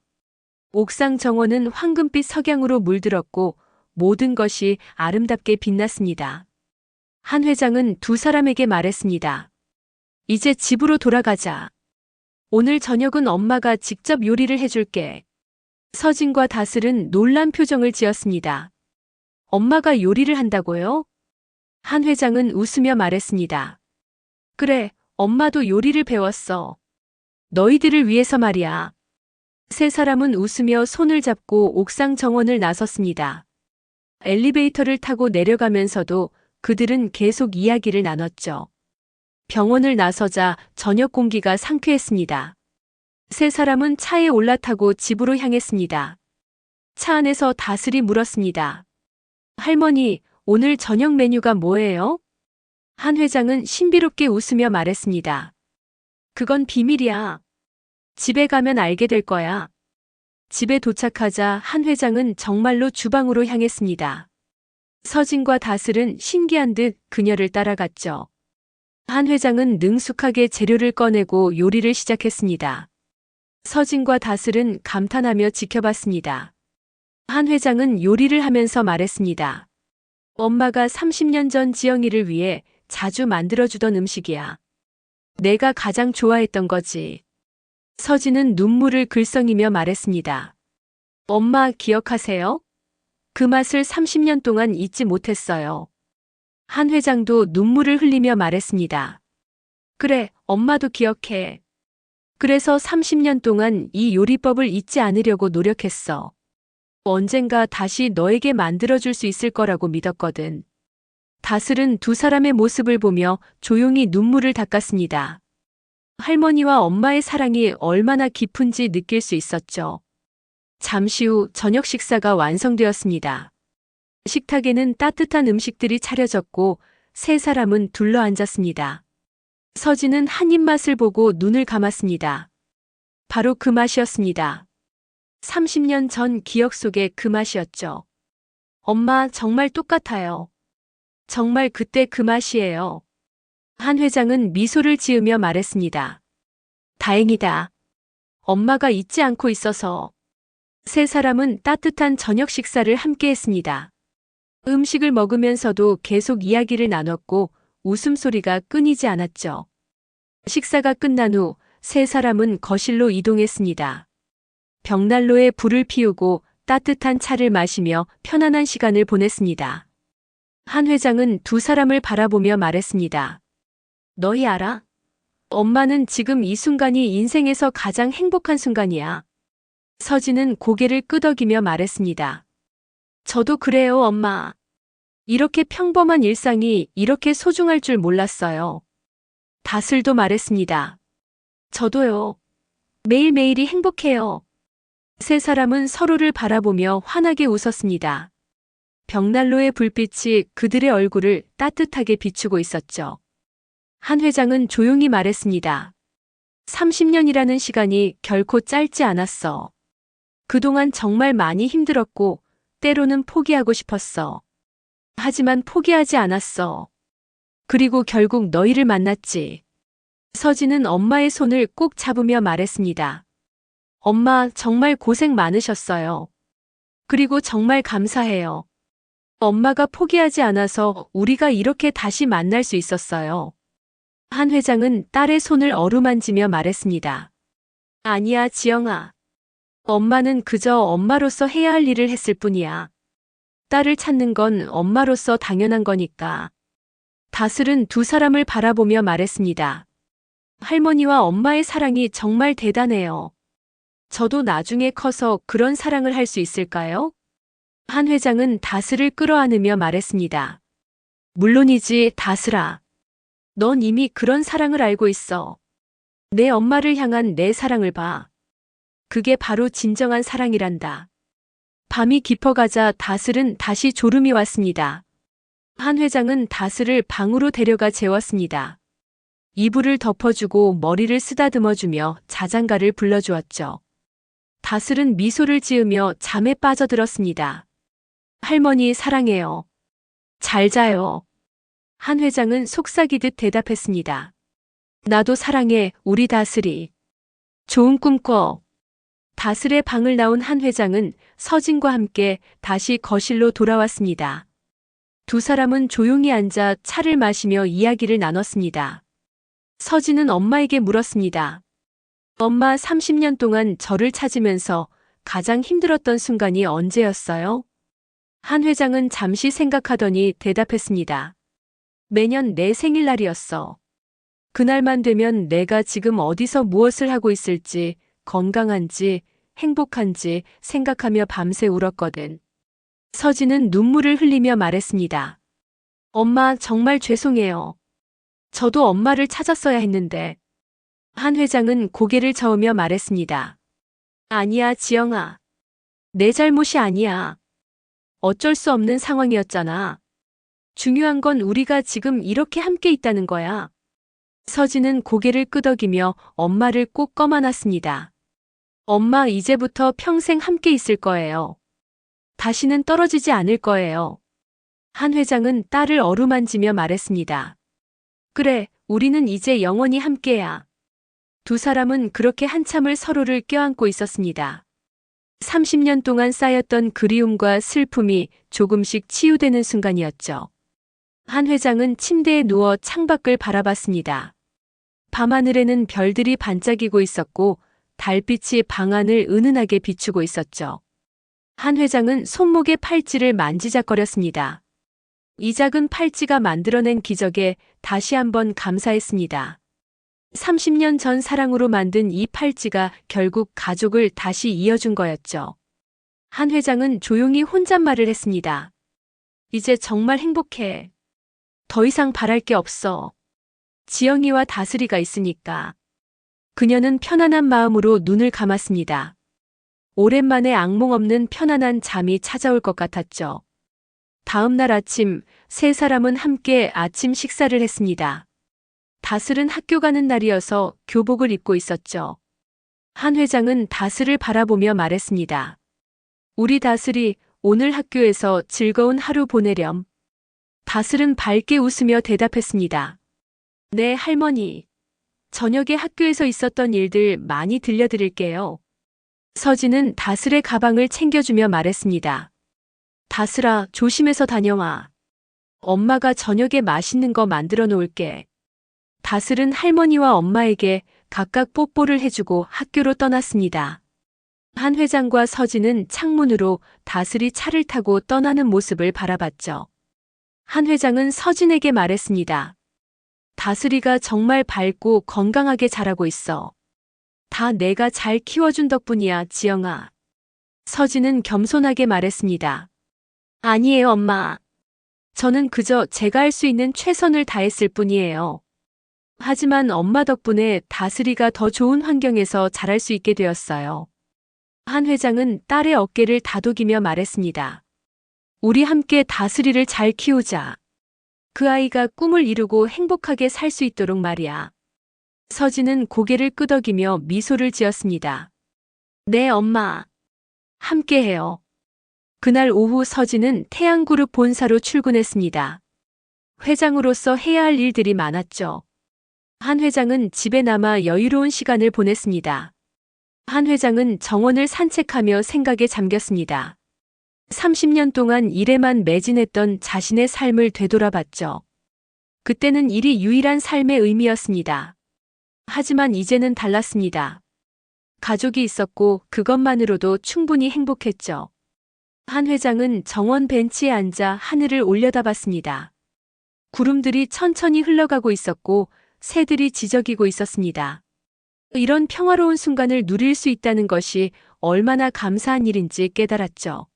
옥상 정원은 황금빛 석양으로 물들었고 모든 것이 아름답게 빛났습니다. 한 회장은 두 사람에게 말했습니다. 이제 집으로 돌아가자. 오늘 저녁은 엄마가 직접 요리를 해줄게. 서진과 다슬은 놀란 표정을 지었습니다. 엄마가 요리를 한다고요? 한 회장은 웃으며 말했습니다. 그래, 엄마도 요리를 배웠어. 너희들을 위해서 말이야. 세 사람은 웃으며 손을 잡고 옥상 정원을 나섰습니다. 엘리베이터를 타고 내려가면서도 그들은 계속 이야기를 나눴죠. 병원을 나서자 저녁 공기가 상쾌했습니다. 세 사람은 차에 올라타고 집으로 향했습니다. 차 안에서 다슬이 물었습니다. 할머니, 오늘 저녁 메뉴가 뭐예요? 한 회장은 신비롭게 웃으며 말했습니다. 그건 비밀이야. 집에 가면 알게 될 거야. 집에 도착하자 한 회장은 정말로 주방으로 향했습니다. 서진과 다슬은 신기한 듯 그녀를 따라갔죠. 한 회장은 능숙하게 재료를 꺼내고 요리를 시작했습니다. 서진과 다슬은 감탄하며 지켜봤습니다. 한 회장은 요리를 하면서 말했습니다. 엄마가 30년 전 지영이를 위해 자주 만들어주던 음식이야. 내가 가장 좋아했던 거지. 서진은 눈물을 글썽이며 말했습니다. 엄마 기억하세요? 그 맛을 30년 동안 잊지 못했어요. 한 회장도 눈물을 흘리며 말했습니다. 그래, 엄마도 기억해. 그래서 30년 동안 이 요리법을 잊지 않으려고 노력했어. 언젠가 다시 너에게 만들어줄 수 있을 거라고 믿었거든. 다슬은 두 사람의 모습을 보며 조용히 눈물을 닦았습니다. 할머니와 엄마의 사랑이 얼마나 깊은지 느낄 수 있었죠. 잠시 후 저녁 식사가 완성되었습니다. 식탁에는 따뜻한 음식들이 차려졌고 세 사람은 둘러앉았습니다. 서진은 한 입맛을 보고 눈을 감았습니다. 바로 그 맛이었습니다. 30년 전 기억 속의 그 맛이었죠. 엄마, 정말 똑같아요. 정말 그때 그 맛이에요. 한 회장은 미소를 지으며 말했습니다. 다행이다. 엄마가 잊지 않고 있어서. 세 사람은 따뜻한 저녁 식사를 함께 했습니다. 음식을 먹으면서도 계속 이야기를 나눴고 웃음소리가 끊이지 않았죠. 식사가 끝난 후 세 사람은 거실로 이동했습니다. 벽난로에 불을 피우고 따뜻한 차를 마시며 편안한 시간을 보냈습니다. 한 회장은 두 사람을 바라보며 말했습니다. 너희 알아? 엄마는 지금 이 순간이 인생에서 가장 행복한 순간이야. 서진은 고개를 끄덕이며 말했습니다. 저도 그래요, 엄마. 이렇게 평범한 일상이 이렇게 소중할 줄 몰랐어요. 다슬도 말했습니다. 저도요. 매일매일이 행복해요. 세 사람은 서로를 바라보며 환하게 웃었습니다. 벽난로의 불빛이 그들의 얼굴을 따뜻하게 비추고 있었죠. 한 회장은 조용히 말했습니다. 30년이라는 시간이 결코 짧지 않았어. 그동안 정말 많이 힘들었고 때로는 포기하고 싶었어. 하지만 포기하지 않았어. 그리고 결국 너희를 만났지. 서진은 엄마의 손을 꼭 잡으며 말했습니다. 엄마, 정말 고생 많으셨어요. 그리고 정말 감사해요. 엄마가 포기하지 않아서 우리가 이렇게 다시 만날 수 있었어요. 한 회장은 딸의 손을 어루만지며 말했습니다. 아니야, 지영아. 엄마는 그저 엄마로서 해야 할 일을 했을 뿐이야. 딸을 찾는 건 엄마로서 당연한 거니까. 다슬은 두 사람을 바라보며 말했습니다. 할머니와 엄마의 사랑이 정말 대단해요. 저도 나중에 커서 그런 사랑을 할 수 있을까요? 한 회장은 다슬을 끌어안으며 말했습니다. 물론이지, 다슬아. 넌 이미 그런 사랑을 알고 있어. 내 엄마를 향한 내 사랑을 봐. 그게 바로 진정한 사랑이란다. 밤이 깊어가자 다슬은 다시 졸음이 왔습니다. 한 회장은 다슬을 방으로 데려가 재웠습니다. 이불을 덮어주고 머리를 쓰다듬어주며 자장가를 불러주었죠. 다슬은 미소를 지으며 잠에 빠져들었습니다. 할머니 사랑해요. 잘 자요. 한 회장은 속삭이듯 대답했습니다. 나도 사랑해, 우리 다슬이. 좋은 꿈 꿔. 다슬의 방을 나온 한 회장은 서진과 함께 다시 거실로 돌아왔습니다. 두 사람은 조용히 앉아 차를 마시며 이야기를 나눴습니다. 서진은 엄마에게 물었습니다. 엄마, 30년 동안 저를 찾으면서 가장 힘들었던 순간이 언제였어요? 한 회장은 잠시 생각하더니 대답했습니다. 매년 내 생일날이었어. 그날만 되면 내가 지금 어디서 무엇을 하고 있을지, 건강한지, 행복한지 생각하며 밤새 울었거든. 서진은 눈물을 흘리며 말했습니다. 엄마, 정말 죄송해요. 저도 엄마를 찾았어야 했는데. 한 회장은 고개를 저으며 말했습니다. 아니야, 지영아. 내 잘못이 아니야. 어쩔 수 없는 상황이었잖아. 중요한 건 우리가 지금 이렇게 함께 있다는 거야. 서진은 고개를 끄덕이며 엄마를 꼭 껌안았습니다. 엄마, 이제부터 평생 함께 있을 거예요. 다시는 떨어지지 않을 거예요. 한 회장은 딸을 어루만지며 말했습니다. 그래, 우리는 이제 영원히 함께야. 두 사람은 그렇게 한참을 서로를 껴안고 있었습니다. 30년 동안 쌓였던 그리움과 슬픔이 조금씩 치유되는 순간이었죠. 한 회장은 침대에 누워 창밖을 바라봤습니다. 밤하늘에는 별들이 반짝이고 있었고 달빛이 방안을 은은하게 비추고 있었죠. 한 회장은 손목의 팔찌를 만지작거렸습니다. 이 작은 팔찌가 만들어낸 기적에 다시 한번 감사했습니다. 30년 전 사랑으로 만든 이 팔찌가 결국 가족을 다시 이어준 거였죠. 한 회장은 조용히 혼잣말을 했습니다. 이제 정말 행복해. 더 이상 바랄 게 없어. 지영이와 다슬이가 있으니까. 그녀는 편안한 마음으로 눈을 감았습니다. 오랜만에 악몽 없는 편안한 잠이 찾아올 것 같았죠. 다음 날 아침, 세 사람은 함께 아침 식사를 했습니다. 다슬은 학교 가는 날이어서 교복을 입고 있었죠. 한 회장은 다스를 바라보며 말했습니다. 우리 다슬이 오늘 학교에서 즐거운 하루 보내렴. 다슬은 밝게 웃으며 대답했습니다. 네, 할머니. 저녁에 학교에서 있었던 일들 많이 들려드릴게요. 서진은 다슬의 가방을 챙겨주며 말했습니다. 다슬아, 조심해서 다녀와. 엄마가 저녁에 맛있는 거 만들어 놓을게. 다슬은 할머니와 엄마에게 각각 뽀뽀를 해주고 학교로 떠났습니다. 한 회장과 서진은 창문으로 다슬이 차를 타고 떠나는 모습을 바라봤죠. 한 회장은 서진에게 말했습니다. 다슬이가 정말 밝고 건강하게 자라고 있어. 다 내가 잘 키워준 덕분이야, 지영아. 서진은 겸손하게 말했습니다. 아니에요, 엄마. 저는 그저 제가 할 수 있는 최선을 다했을 뿐이에요. 하지만 엄마 덕분에 다슬이가 더 좋은 환경에서 자랄 수 있게 되었어요. 한 회장은 딸의 어깨를 다독이며 말했습니다. 우리 함께 다슬이를 잘 키우자. 그 아이가 꿈을 이루고 행복하게 살 수 있도록 말이야. 서진은 고개를 끄덕이며 미소를 지었습니다. 네, 엄마. 함께해요. 그날 오후 서진은 태양그룹 본사로 출근했습니다. 회장으로서 해야 할 일들이 많았죠. 한 회장은 집에 남아 여유로운 시간을 보냈습니다. 한 회장은 정원을 산책하며 생각에 잠겼습니다. 30년 동안 일에만 매진했던 자신의 삶을 되돌아봤죠. 그때는 일이 유일한 삶의 의미였습니다. 하지만 이제는 달랐습니다. 가족이 있었고 그것만으로도 충분히 행복했죠. 한 회장은 정원 벤치에 앉아 하늘을 올려다봤습니다. 구름들이 천천히 흘러가고 있었고 새들이 지저귀고 있었습니다. 이런 평화로운 순간을 누릴 수 있다는 것이 얼마나 감사한 일인지 깨달았죠.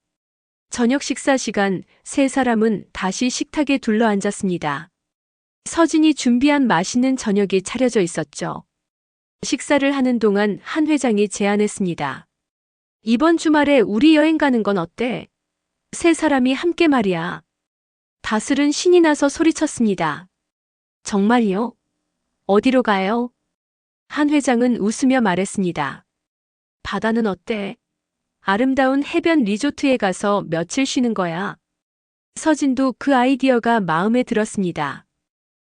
저녁 식사 시간, 세 사람은 다시 식탁에 둘러앉았습니다. 서진이 준비한 맛있는 저녁이 차려져 있었죠. 식사를 하는 동안 한 회장이 제안했습니다. 이번 주말에 우리 여행 가는 건 어때? 세 사람이 함께 말이야. 다슬은 신이 나서 소리쳤습니다. 정말요? 어디로 가요? 한 회장은 웃으며 말했습니다. 바다는 어때? 아름다운 해변 리조트에 가서 며칠 쉬는 거야. 서진도 그 아이디어가 마음에 들었습니다.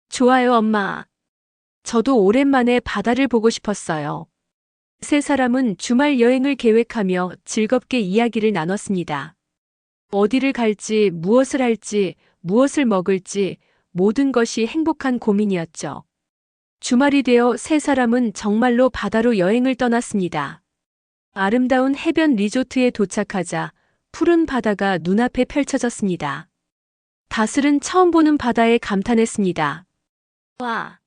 좋아요, 엄마. 저도 오랜만에 바다를 보고 싶었어요. 세 사람은 주말 여행을 계획하며 즐겁게 이야기를 나눴습니다. 어디를 갈지, 무엇을 할지, 무엇을 먹을지 모든 것이 행복한 고민이었죠. 주말이 되어 세 사람은 정말로 바다로 여행을 떠났습니다. 아름다운 해변 리조트에 도착하자 푸른 바다가 눈앞에 펼쳐졌습니다. 다슬은 처음 보는 바다에 감탄했습니다. 와,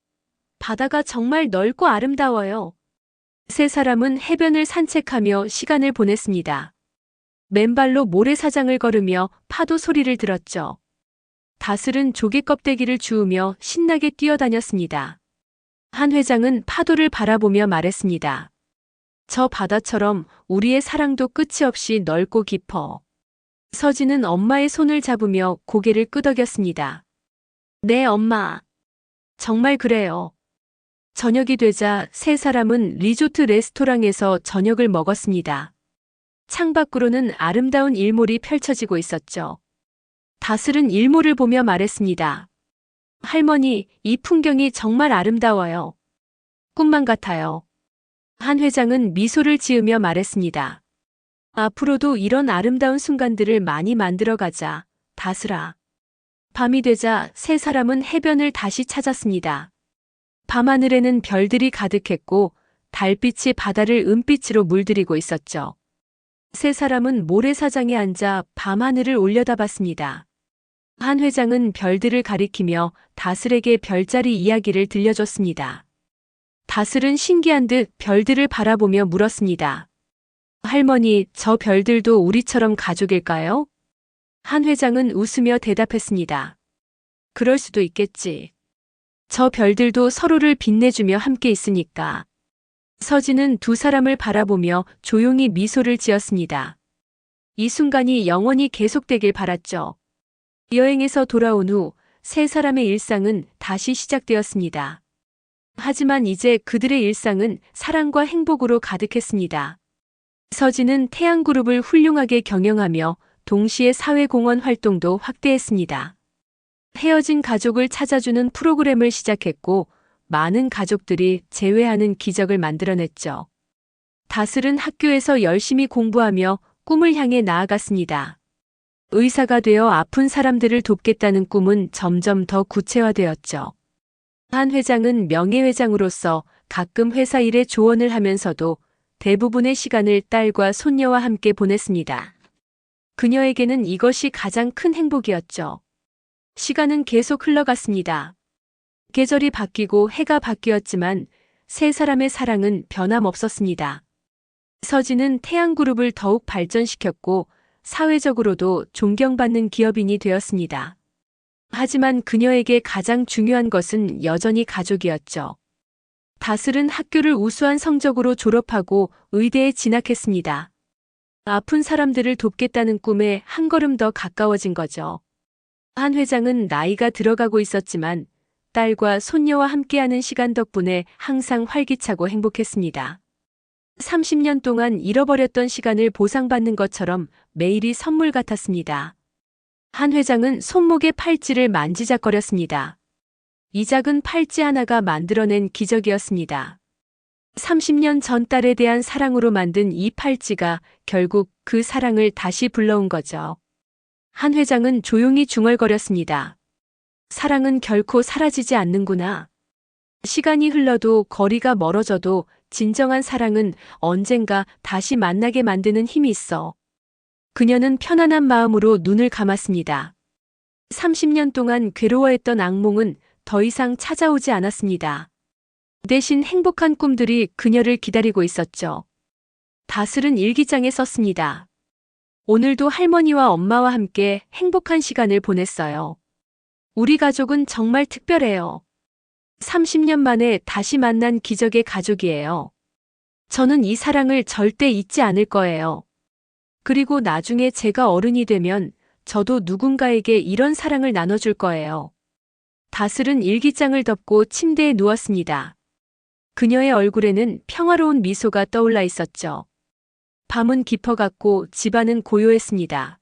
바다가 정말 넓고 아름다워요. 세 사람은 해변을 산책하며 시간을 보냈습니다. 맨발로 모래사장을 걸으며 파도 소리를 들었죠. 다슬은 조개 껍데기를 주우며 신나게 뛰어다녔습니다. 한 회장은 파도를 바라보며 말했습니다. 저 바다처럼 우리의 사랑도 끝이 없이 넓고 깊어. 서진은 엄마의 손을 잡으며 고개를 끄덕였습니다. 네, 엄마. 정말 그래요. 저녁이 되자 세 사람은 리조트 레스토랑에서 저녁을 먹었습니다. 창밖으로는 아름다운 일몰이 펼쳐지고 있었죠. 다슬은 일몰을 보며 말했습니다. 할머니, 이 풍경이 정말 아름다워요. 꿈만 같아요. 한 회장은 미소를 지으며 말했습니다. 앞으로도 이런 아름다운 순간들을 많이 만들어가자, 다슬아. 밤이 되자 세 사람은 해변을 다시 찾았습니다. 밤하늘에는 별들이 가득했고 달빛이 바다를 은빛으로 물들이고 있었죠. 세 사람은 모래사장에 앉아 밤하늘을 올려다봤습니다. 한 회장은 별들을 가리키며 다슬에게 별자리 이야기를 들려줬습니다. 다슬은 신기한 듯 별들을 바라보며 물었습니다. 할머니, 저 별들도 우리처럼 가족일까요? 한 회장은 웃으며 대답했습니다. 그럴 수도 있겠지. 저 별들도 서로를 빛내주며 함께 있으니까. 서진은 두 사람을 바라보며 조용히 미소를 지었습니다. 이 순간이 영원히 계속되길 바랐죠. 여행에서 돌아온 후 세 사람의 일상은 다시 시작되었습니다. 하지만 이제 그들의 일상은 사랑과 행복으로 가득했습니다. 서진은 태양그룹을 훌륭하게 경영하며 동시에 사회공헌 활동도 확대했습니다. 헤어진 가족을 찾아주는 프로그램을 시작했고 많은 가족들이 재회하는 기적을 만들어냈죠. 다슬은 학교에서 열심히 공부하며 꿈을 향해 나아갔습니다. 의사가 되어 아픈 사람들을 돕겠다는 꿈은 점점 더 구체화되었죠. 한 회장은 명예회장으로서 가끔 회사 일에 조언을 하면서도 대부분의 시간을 딸과 손녀와 함께 보냈습니다. 그녀에게는 이것이 가장 큰 행복이었죠. 시간은 계속 흘러갔습니다. 계절이 바뀌고 해가 바뀌었지만 세 사람의 사랑은 변함없었습니다. 서진은 태양그룹을 더욱 발전시켰고 사회적으로도 존경받는 기업인이 되었습니다. 하지만 그녀에게 가장 중요한 것은 여전히 가족이었죠. 다슬은 학교를 우수한 성적으로 졸업하고 의대에 진학했습니다. 아픈 사람들을 돕겠다는 꿈에 한 걸음 더 가까워진 거죠. 한 회장은 나이가 들어가고 있었지만 딸과 손녀와 함께하는 시간 덕분에 항상 활기차고 행복했습니다. 30년 동안 잃어버렸던 시간을 보상받는 것처럼 매일이 선물 같았습니다. 한 회장은 손목의 팔찌를 만지작거렸습니다. 이 작은 팔찌 하나가 만들어낸 기적이었습니다. 30년 전 딸에 대한 사랑으로 만든 이 팔찌가 결국 그 사랑을 다시 불러온 거죠. 한 회장은 조용히 중얼거렸습니다. 사랑은 결코 사라지지 않는구나. 시간이 흘러도 거리가 멀어져도 진정한 사랑은 언젠가 다시 만나게 만드는 힘이 있어. 그녀는 편안한 마음으로 눈을 감았습니다. 30년 동안 괴로워했던 악몽은 더 이상 찾아오지 않았습니다. 대신 행복한 꿈들이 그녀를 기다리고 있었죠. 다슬은 일기장에 썼습니다. 오늘도 할머니와 엄마와 함께 행복한 시간을 보냈어요. 우리 가족은 정말 특별해요. 30년 만에 다시 만난 기적의 가족이에요. 저는 이 사랑을 절대 잊지 않을 거예요. 그리고 나중에 제가 어른이 되면 저도 누군가에게 이런 사랑을 나눠줄 거예요. 다슬은 일기장을 덮고 침대에 누웠습니다. 그녀의 얼굴에는 평화로운 미소가 떠올라 있었죠. 밤은 깊어갔고 집안은 고요했습니다.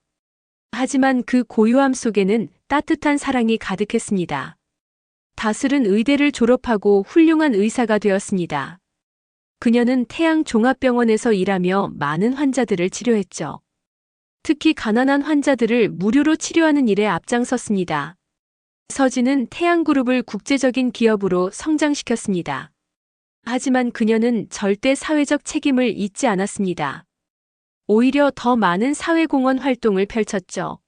하지만 그 고요함 속에는 따뜻한 사랑이 가득했습니다. 다슬은 의대를 졸업하고 훌륭한 의사가 되었습니다. 그녀는 태양종합병원에서 일하며 많은 환자들을 치료했죠. 특히 가난한 환자들을 무료로 치료하는 일에 앞장섰습니다. 서진은 태양그룹을 국제적인 기업으로 성장시켰습니다. 하지만 그녀는 절대 사회적 책임을 잊지 않았습니다. 오히려 더 많은 사회공헌 활동을 펼쳤죠.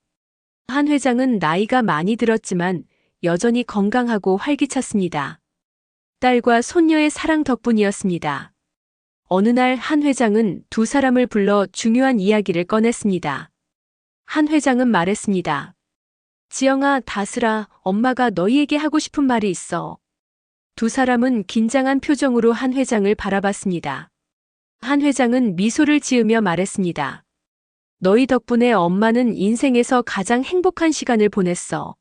한 회장은 나이가 많이 들었지만 여전히 건강하고 활기찼습니다. 딸과 손녀의 사랑 덕분이었습니다. 어느 날 한 회장은 두 사람을 불러 중요한 이야기를 꺼냈습니다. 한 회장은 말했습니다. 지영아, 다슬아, 엄마가 너희에게 하고 싶은 말이 있어. 두 사람은 긴장한 표정으로 한 회장을 바라봤습니다. 한 회장은 미소를 지으며 말했습니다. 너희 덕분에 엄마는 인생에서 가장 행복한 시간을 보냈어.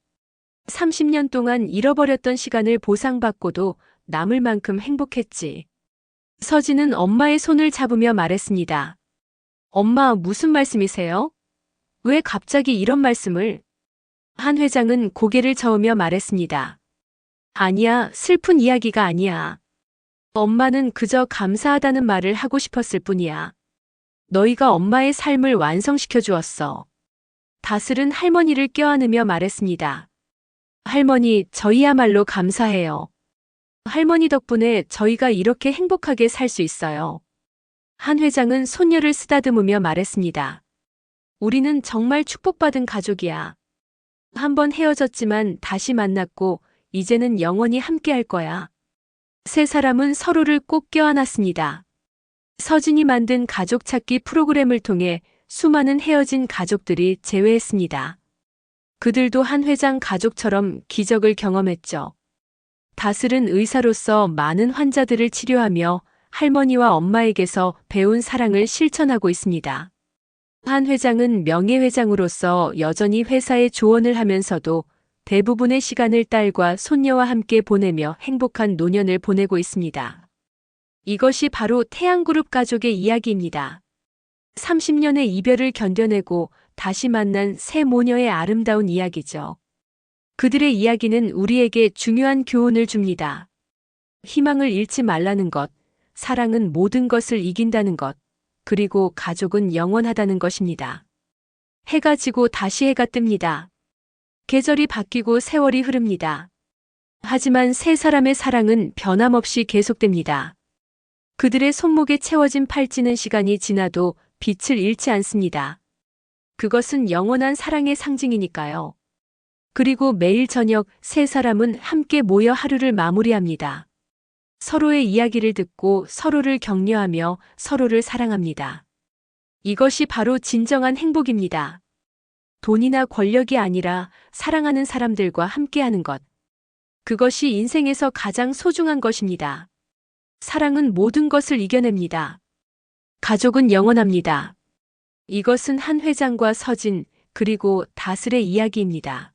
30년 동안 잃어버렸던 시간을 보상받고도 남을 만큼 행복했지. 서진은 엄마의 손을 잡으며 말했습니다. 엄마, 무슨 말씀이세요? 왜 갑자기 이런 말씀을? 한 회장은 고개를 저으며 말했습니다. 아니야, 슬픈 이야기가 아니야. 엄마는 그저 감사하다는 말을 하고 싶었을 뿐이야. 너희가 엄마의 삶을 완성시켜 주었어. 다슬은 할머니를 껴안으며 말했습니다. 할머니, 저희야말로 감사해요. 할머니 덕분에 저희가 이렇게 행복하게 살 수 있어요. 한 회장은 손녀를 쓰다듬으며 말했습니다. 우리는 정말 축복받은 가족이야. 한번 헤어졌지만 다시 만났고 이제는 영원히 함께할 거야. 세 사람은 서로를 꼭 껴안았습니다. 서진이 만든 가족 찾기 프로그램을 통해 수많은 헤어진 가족들이 재회했습니다. 그들도 한 회장 가족처럼 기적을 경험했죠. 다슬은 의사로서 많은 환자들을 치료하며 할머니와 엄마에게서 배운 사랑을 실천하고 있습니다. 한 회장은 명예회장으로서 여전히 회사에 조언을 하면서도 대부분의 시간을 딸과 손녀와 함께 보내며 행복한 노년을 보내고 있습니다. 이것이 바로 태양그룹 가족의 이야기입니다. 30년의 이별을 견뎌내고 다시 만난 새 모녀의 아름다운 이야기죠. 그들의 이야기는 우리에게 중요한 교훈을 줍니다. 희망을 잃지 말라는 것, 사랑은 모든 것을 이긴다는 것, 그리고 가족은 영원하다는 것입니다. 해가 지고 다시 해가 뜹니다. 계절이 바뀌고 세월이 흐릅니다. 하지만 세 사람의 사랑은 변함없이 계속됩니다. 그들의 손목에 채워진 팔찌는 시간이 지나도 빛을 잃지 않습니다. 그것은 영원한 사랑의 상징이니까요. 그리고 매일 저녁 세 사람은 함께 모여 하루를 마무리합니다. 서로의 이야기를 듣고 서로를 격려하며 서로를 사랑합니다. 이것이 바로 진정한 행복입니다. 돈이나 권력이 아니라 사랑하는 사람들과 함께하는 것. 그것이 인생에서 가장 소중한 것입니다. 사랑은 모든 것을 이겨냅니다. 가족은 영원합니다. 이것은 한 회장과 서진, 그리고 다슬의 이야기입니다.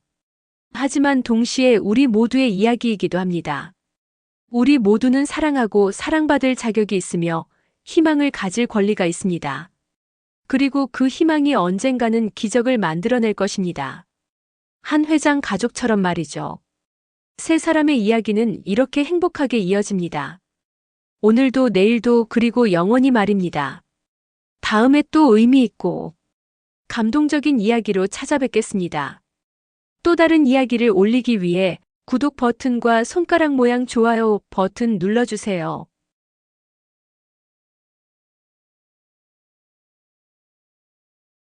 하지만 동시에 우리 모두의 이야기이기도 합니다. 우리 모두는 사랑하고 사랑받을 자격이 있으며 희망을 가질 권리가 있습니다. 그리고 그 희망이 언젠가는 기적을 만들어낼 것입니다. 한 회장 가족처럼 말이죠. 세 사람의 이야기는 이렇게 행복하게 이어집니다. 오늘도 내일도 그리고 영원히 말입니다. 다음에 또 의미 있고 감동적인 이야기로 찾아뵙겠습니다. 또 다른 이야기를 올리기 위해 구독 버튼과 손가락 모양 좋아요 버튼 눌러주세요.